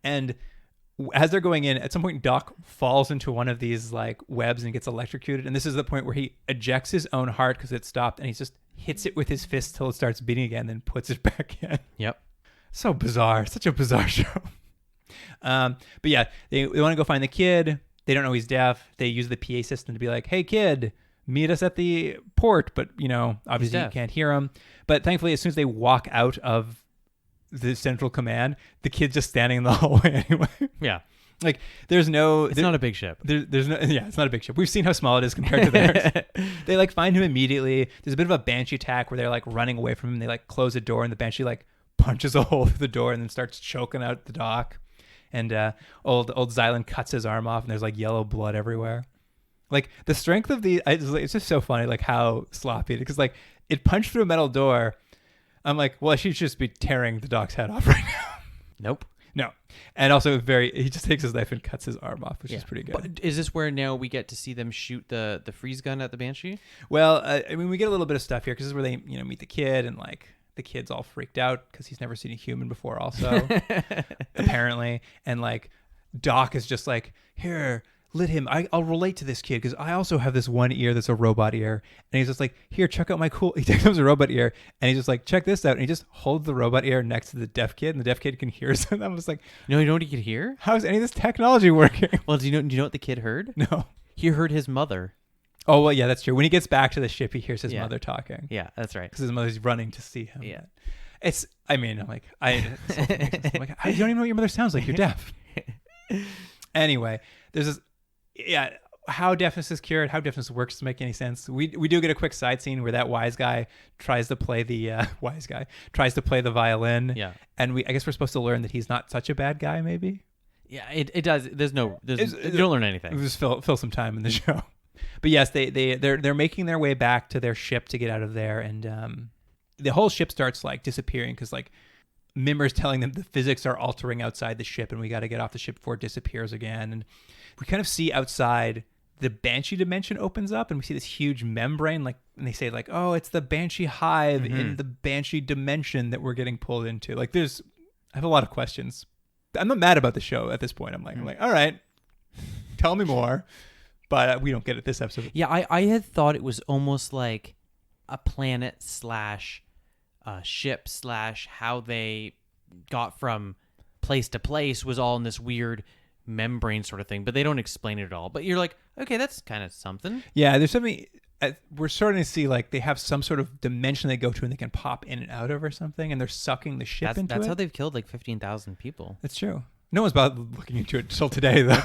B: And as they're going in, at some point, Doc falls into one of these like webs and gets electrocuted. And this is the point where he ejects his own heart because it stopped, and he just hits it with his fist till it starts beating again, then puts it back in.
A: Yep.
B: So bizarre. Such a bizarre show. But yeah, they want to go find the kid. They don't know he's deaf. They use the PA system to be like, "Hey, kid, meet us at the port." But, obviously you can't hear him. But thankfully, as soon as they walk out of the central command, the kid's just standing in the hallway anyway.
A: Yeah.
B: Like, there's no...
A: It's not a big ship.
B: There's no... Yeah, it's not a big ship. We've seen how small it is compared to theirs. They, like, find him immediately. There's a bit of a Banshee attack where they're, like, running away from him. They, like, close the door, and the Banshee, like, punches a hole through the door and then starts choking out the Doc. And old Xylan cuts his arm off, and there's, like, yellow blood everywhere. Like, the strength of it's just so funny, like, how sloppy it is. Because, like, it punched through a metal door. I'm like, well, she should just be tearing the Doc's head off right now.
A: Nope.
B: No. And also he just takes his knife and cuts his arm off, which is pretty good.
A: But is this where now we get to see them shoot the freeze gun at the Banshee?
B: Well, I mean, we get a little bit of stuff here because this is where they, meet the kid, and like the kid's all freaked out because he's never seen a human before also, apparently. And like Doc is just like, here, let him, I'll relate to this kid because I also have this one ear that's a robot ear. And he's just like, here, check out my cool, he takes out a robot ear and he's just like, check this out. And he just holds the robot ear next to the deaf kid, and the deaf kid can hear something. I'm just like,
A: no, you know what he could hear?
B: How is any of this technology working?
A: Well, do you know what the kid heard?
B: No.
A: He heard his mother.
B: Oh, well, yeah, that's true. When he gets back to the ship, he hears his mother talking.
A: Yeah, that's right.
B: Because his mother's running to see him.
A: Yeah.
B: I'm like, you don't even know what your mother sounds like. You're deaf. Anyway, there's this, how deafness is cured, how deafness works doesn't make any sense. We do get a quick side scene where that wise guy tries to play the violin.
A: Yeah.
B: And I guess we're supposed to learn that he's not such a bad guy, maybe.
A: Yeah, it does. You don't learn anything.
B: Just fill some time in the show. But yes, they're making their way back to their ship to get out of there, and the whole ship starts like disappearing because like Mimmer's telling them the physics are altering outside the ship, and we got to get off the ship before it disappears again. And we kind of see outside the Banshee dimension opens up, and we see this huge membrane, like, and they say like, oh, it's the Banshee hive in the Banshee dimension that we're getting pulled into. Like, I have a lot of questions. I'm not mad about the show at this point. I'm like, all right, tell me more. But we don't get it this episode.
A: Yeah, I had thought it was almost like a planet / ship / how they got from place to place was all in this weird membrane sort of thing, but they don't explain it at all. But you're like, okay, that's kind of something.
B: Yeah, there's something we're starting to see, like they have some sort of dimension they go to and they can pop in and out of or something, and they're sucking the ship into it.
A: That's how they've killed like 15,000 people.
B: That's true. No one's bothered looking into it till today, though.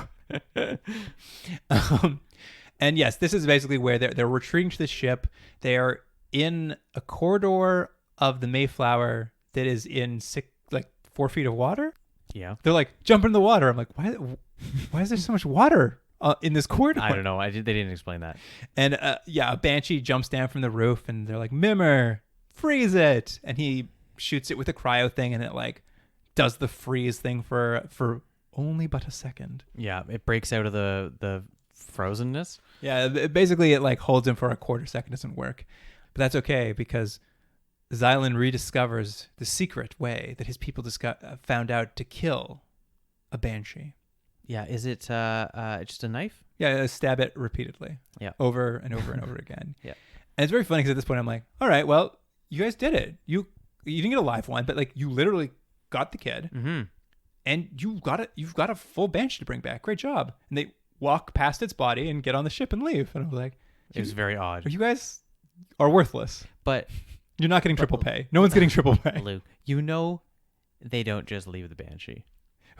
B: And yes, this is basically where they're retreating to the ship. They are in a corridor of the Mayflower that is in 4 feet of water.
A: Yeah.
B: They're like, jump in the water. I'm like, why is there so much water in this corridor?
A: I don't know. They didn't explain that.
B: And a Banshee jumps down from the roof, and they're like, Mimmer, freeze it. And he shoots it with a cryo thing, and it like does the freeze thing for only but a second.
A: Yeah, it breaks out of the frozenness.
B: Yeah, basically it like holds him for a quarter second. Doesn't work. But that's okay because Xylan rediscovers the secret way that his people found out to kill a Banshee.
A: Yeah, is it just a knife?
B: Yeah, stab it repeatedly.
A: Yeah.
B: Over and over and over again.
A: Yeah.
B: And it's very funny because at this point I'm like, all right, well, you guys did it. You didn't get a live one, but like you literally got the kid.
A: Mm-hmm.
B: And you've got a full Banshee to bring back. Great job. And they walk past its body and get on the ship and leave. And I was like,
A: it was very odd.
B: You guys are worthless.
A: But
B: you're not getting triple pay. No one's getting triple pay.
A: Luke, they don't just leave the Banshee.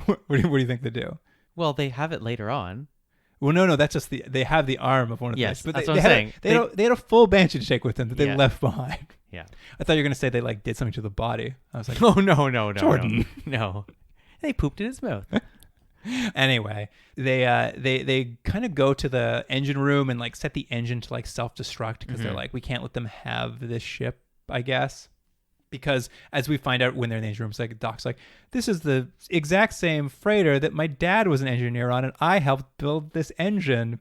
B: What do you think they do?
A: Well, they have it later on.
B: Well, no, that's just they have the arm of one of the
A: Yes,
B: Banshees. But
A: that's what I'm saying.
B: They had a full Banshee to take with them that they left behind.
A: Yeah.
B: I thought you were going to say they like did something to the body. I was like,
A: oh, no.
B: Jordan.
A: No. They pooped in his mouth.
B: Anyway, they kind of go to the engine room and like set the engine to like self-destruct because they're like, we can't let them have this ship, I guess. Because as we find out when they're in the engine room, it's like Doc's like, this is the exact same freighter that my dad was an engineer on, and I helped build this engine.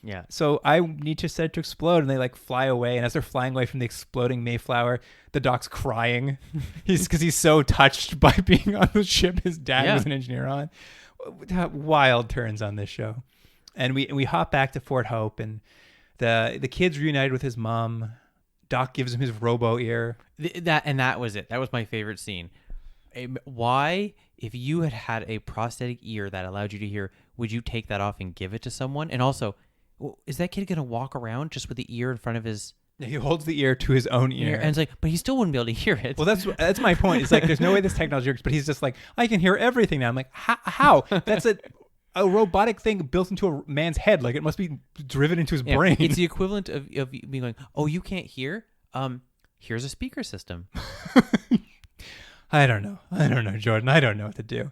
A: Yeah.
B: So I need to set it to explode, and they like fly away. And as they're flying away from the exploding Mayflower, the Doc's crying. Because he's so touched by being on the ship his dad was an engineer on. Wild turns on this show. And we hop back to Fort Hope, and the kid's reunited with his mom. Doc gives him his robo ear.
A: That was it. That was my favorite scene. Why, if you had a prosthetic ear that allowed you to hear, would you take that off and give it to someone? And also, is that kid going to walk around just with the ear in front of his...
B: He holds the ear to his own ear.
A: And it's like, but he still wouldn't be able to hear it.
B: Well, that's my point. It's like, there's no way this technology works, but he's just like, I can hear everything now. I'm like, how? That's it. a robotic thing built into a man's head. Like, it must be driven into his brain.
A: It's the equivalent of me going, oh, you can't hear? Here's a speaker system.
B: I don't know, Jordan. I don't know what to do.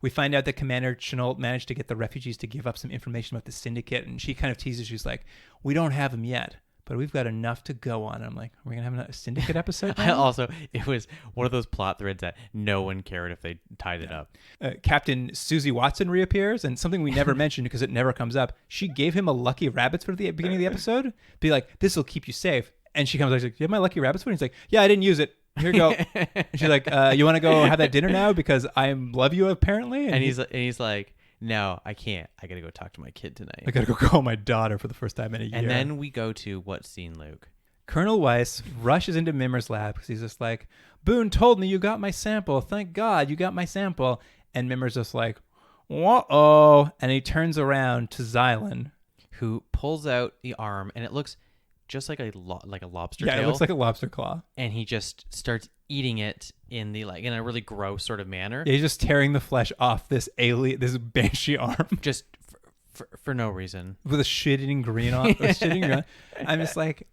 B: We find out that Commander Chenault managed to get the refugees to give up some information about the syndicate, and she kind of teases. She's like, we don't have them yet, but we've got enough to go on. I'm like, we're going to have a syndicate episode now?
A: Also, it was one of those plot threads that no one cared if they tied it up.
B: Captain Susie Watson reappears, and something we never mentioned because it never comes up. She gave him a Lucky Rabbit's foot at the beginning of the episode. Be like, this will keep you safe. And she comes like, you have my Lucky Rabbit's foot? And he's like, yeah, I didn't use it. Here you go. And she's like, you want to go have that dinner now because I love you apparently?
A: And he's like, no, I can't. I got to go talk to my kid tonight.
B: I got to go call my daughter for the first time in a year.
A: And then we go to what scene, Luke?
B: Colonel Weiss rushes into Mimmer's lab because he's just like, Boone told me you got my sample. Thank God you got my sample. And Mimmer's just like, uh-oh. And he turns around to Xylan,
A: who pulls out the arm, and it looks just like a lobster tail.
B: Yeah, it looks like a lobster claw.
A: And he just starts eating it in a really gross sort of manner.
B: Yeah, he's just tearing the flesh off this banshee arm.
A: Just for no reason.
B: With a shit-eating green on. I'm just like,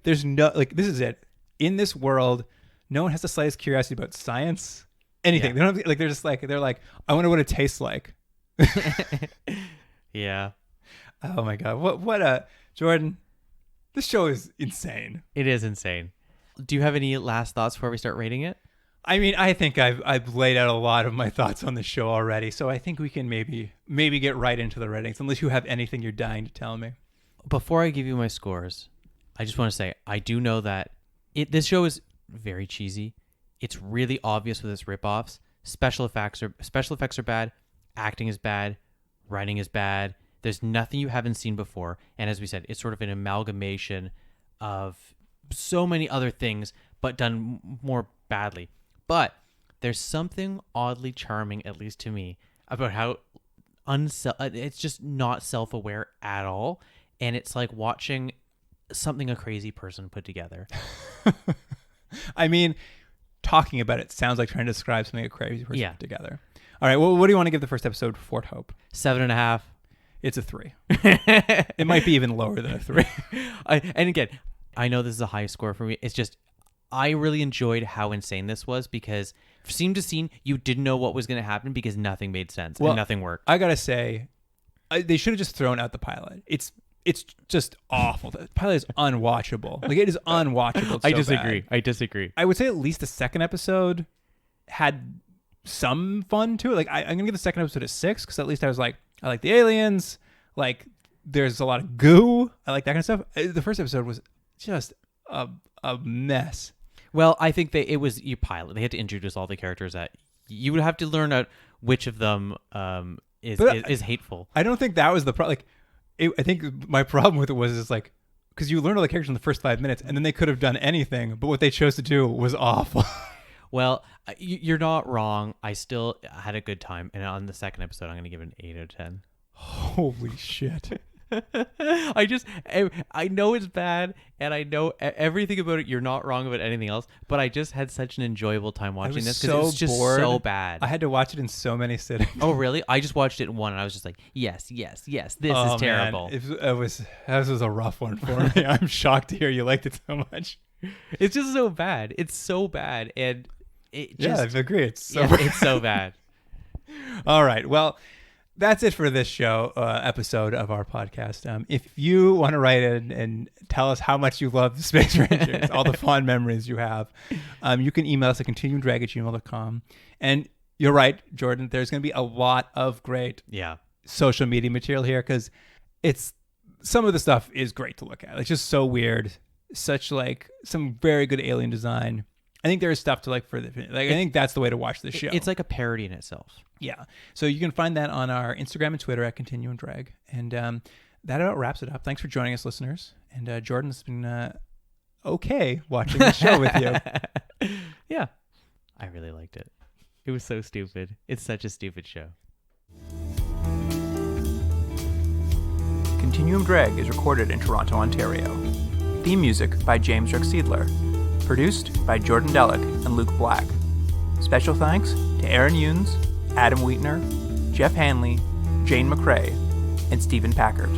B: there's no, like, this is it. In this world, no one has the slightest curiosity about science, anything. Yeah. They don't, like, they're like, I wonder what it tastes like.
A: Yeah.
B: Oh my God. What a, Jordan, this show is insane.
A: It is insane. Do you have any last thoughts before we start rating it?
B: I mean, I think I've laid out a lot of my thoughts on the show already, so I think we can maybe get right into the ratings, unless you have anything you're dying to tell me.
A: Before I give you my scores, I just want to say I do know that this show is very cheesy. It's really obvious with its ripoffs. Special effects are bad. Acting is bad. Writing is bad. There's nothing you haven't seen before. And as we said, it's sort of an amalgamation of so many other things, but done more badly. But there's something oddly charming, at least to me, about how it's just not self-aware at all. And it's like watching something a crazy person put together.
B: I mean, talking about it sounds like trying to describe something a crazy person put together. All right, well, what do you want to give the first episode, Fort Hope?
A: 7.5.
B: It's a 3. It might be even lower than a 3.
A: And again, I know this is a high score for me. It's just, I really enjoyed how insane this was because scene to scene, you didn't know what was going to happen because nothing made sense and nothing worked.
B: I got to say, they should have just thrown out the pilot. It's just awful. The pilot is unwatchable. Like, it is unwatchable.
A: I disagree.
B: I would say at least the second episode had some fun to it. Like, I'm going to give the second episode a 6 because at least I was like, I like the aliens. Like, there's a lot of goo. I like that kind of stuff. The first episode was just a mess.
A: Well, I think it was your pilot. They had to introduce all the characters that you would have to learn out which of them is hateful.
B: I don't think that was the problem. Like, I think my problem with it was like, because you learn all the characters in the first 5 minutes, and then they could have done anything, but what they chose to do was awful.
A: Well, you're not wrong. I still had a good time, and on the second episode, I'm going to give it an 8 out of 10.
B: Holy shit.
A: I know it's bad, and I know everything about it. You're not wrong about anything else, but I just had such an enjoyable time watching this because it was just so bad.
B: I had to watch it in so many sittings.
A: Oh, really? I just watched it in one, and I was just like, yes, this is terrible.
B: This was a rough one for me. I'm shocked to hear you liked it so much.
A: It's just so bad. It's so bad, and it just...
B: Yeah, I agree. It's so bad.
A: It's so bad.
B: All right, well... That's it for this show episode of our podcast. If you want to write in and tell us how much you love the Space Rangers, all the fond memories you have, you can email us at continuumdrag@gmail.com. And you're right, Jordan, there's going to be a lot of great social media material here because some of the stuff is great to look at. It's just so weird. Such like some very good alien design. I think there is stuff to like further. Like, I think that's the way to watch this show.
A: It's like a parody in itself.
B: Yeah. So you can find that on our Instagram and Twitter at Continuum Drag. And that about wraps it up. Thanks for joining us, listeners. And Jordan, it's been okay watching the show with you.
A: Yeah. I really liked it. It was so stupid. It's such a stupid show.
B: Continuum Drag is recorded in Toronto, Ontario. Theme music by James Rick Seidler. Produced by Jordan Delic and Luke Black. Special thanks to Aaron Yunes, Adam Wheatner, Jeff Hanley, Jane McRae, and Stephen Packard.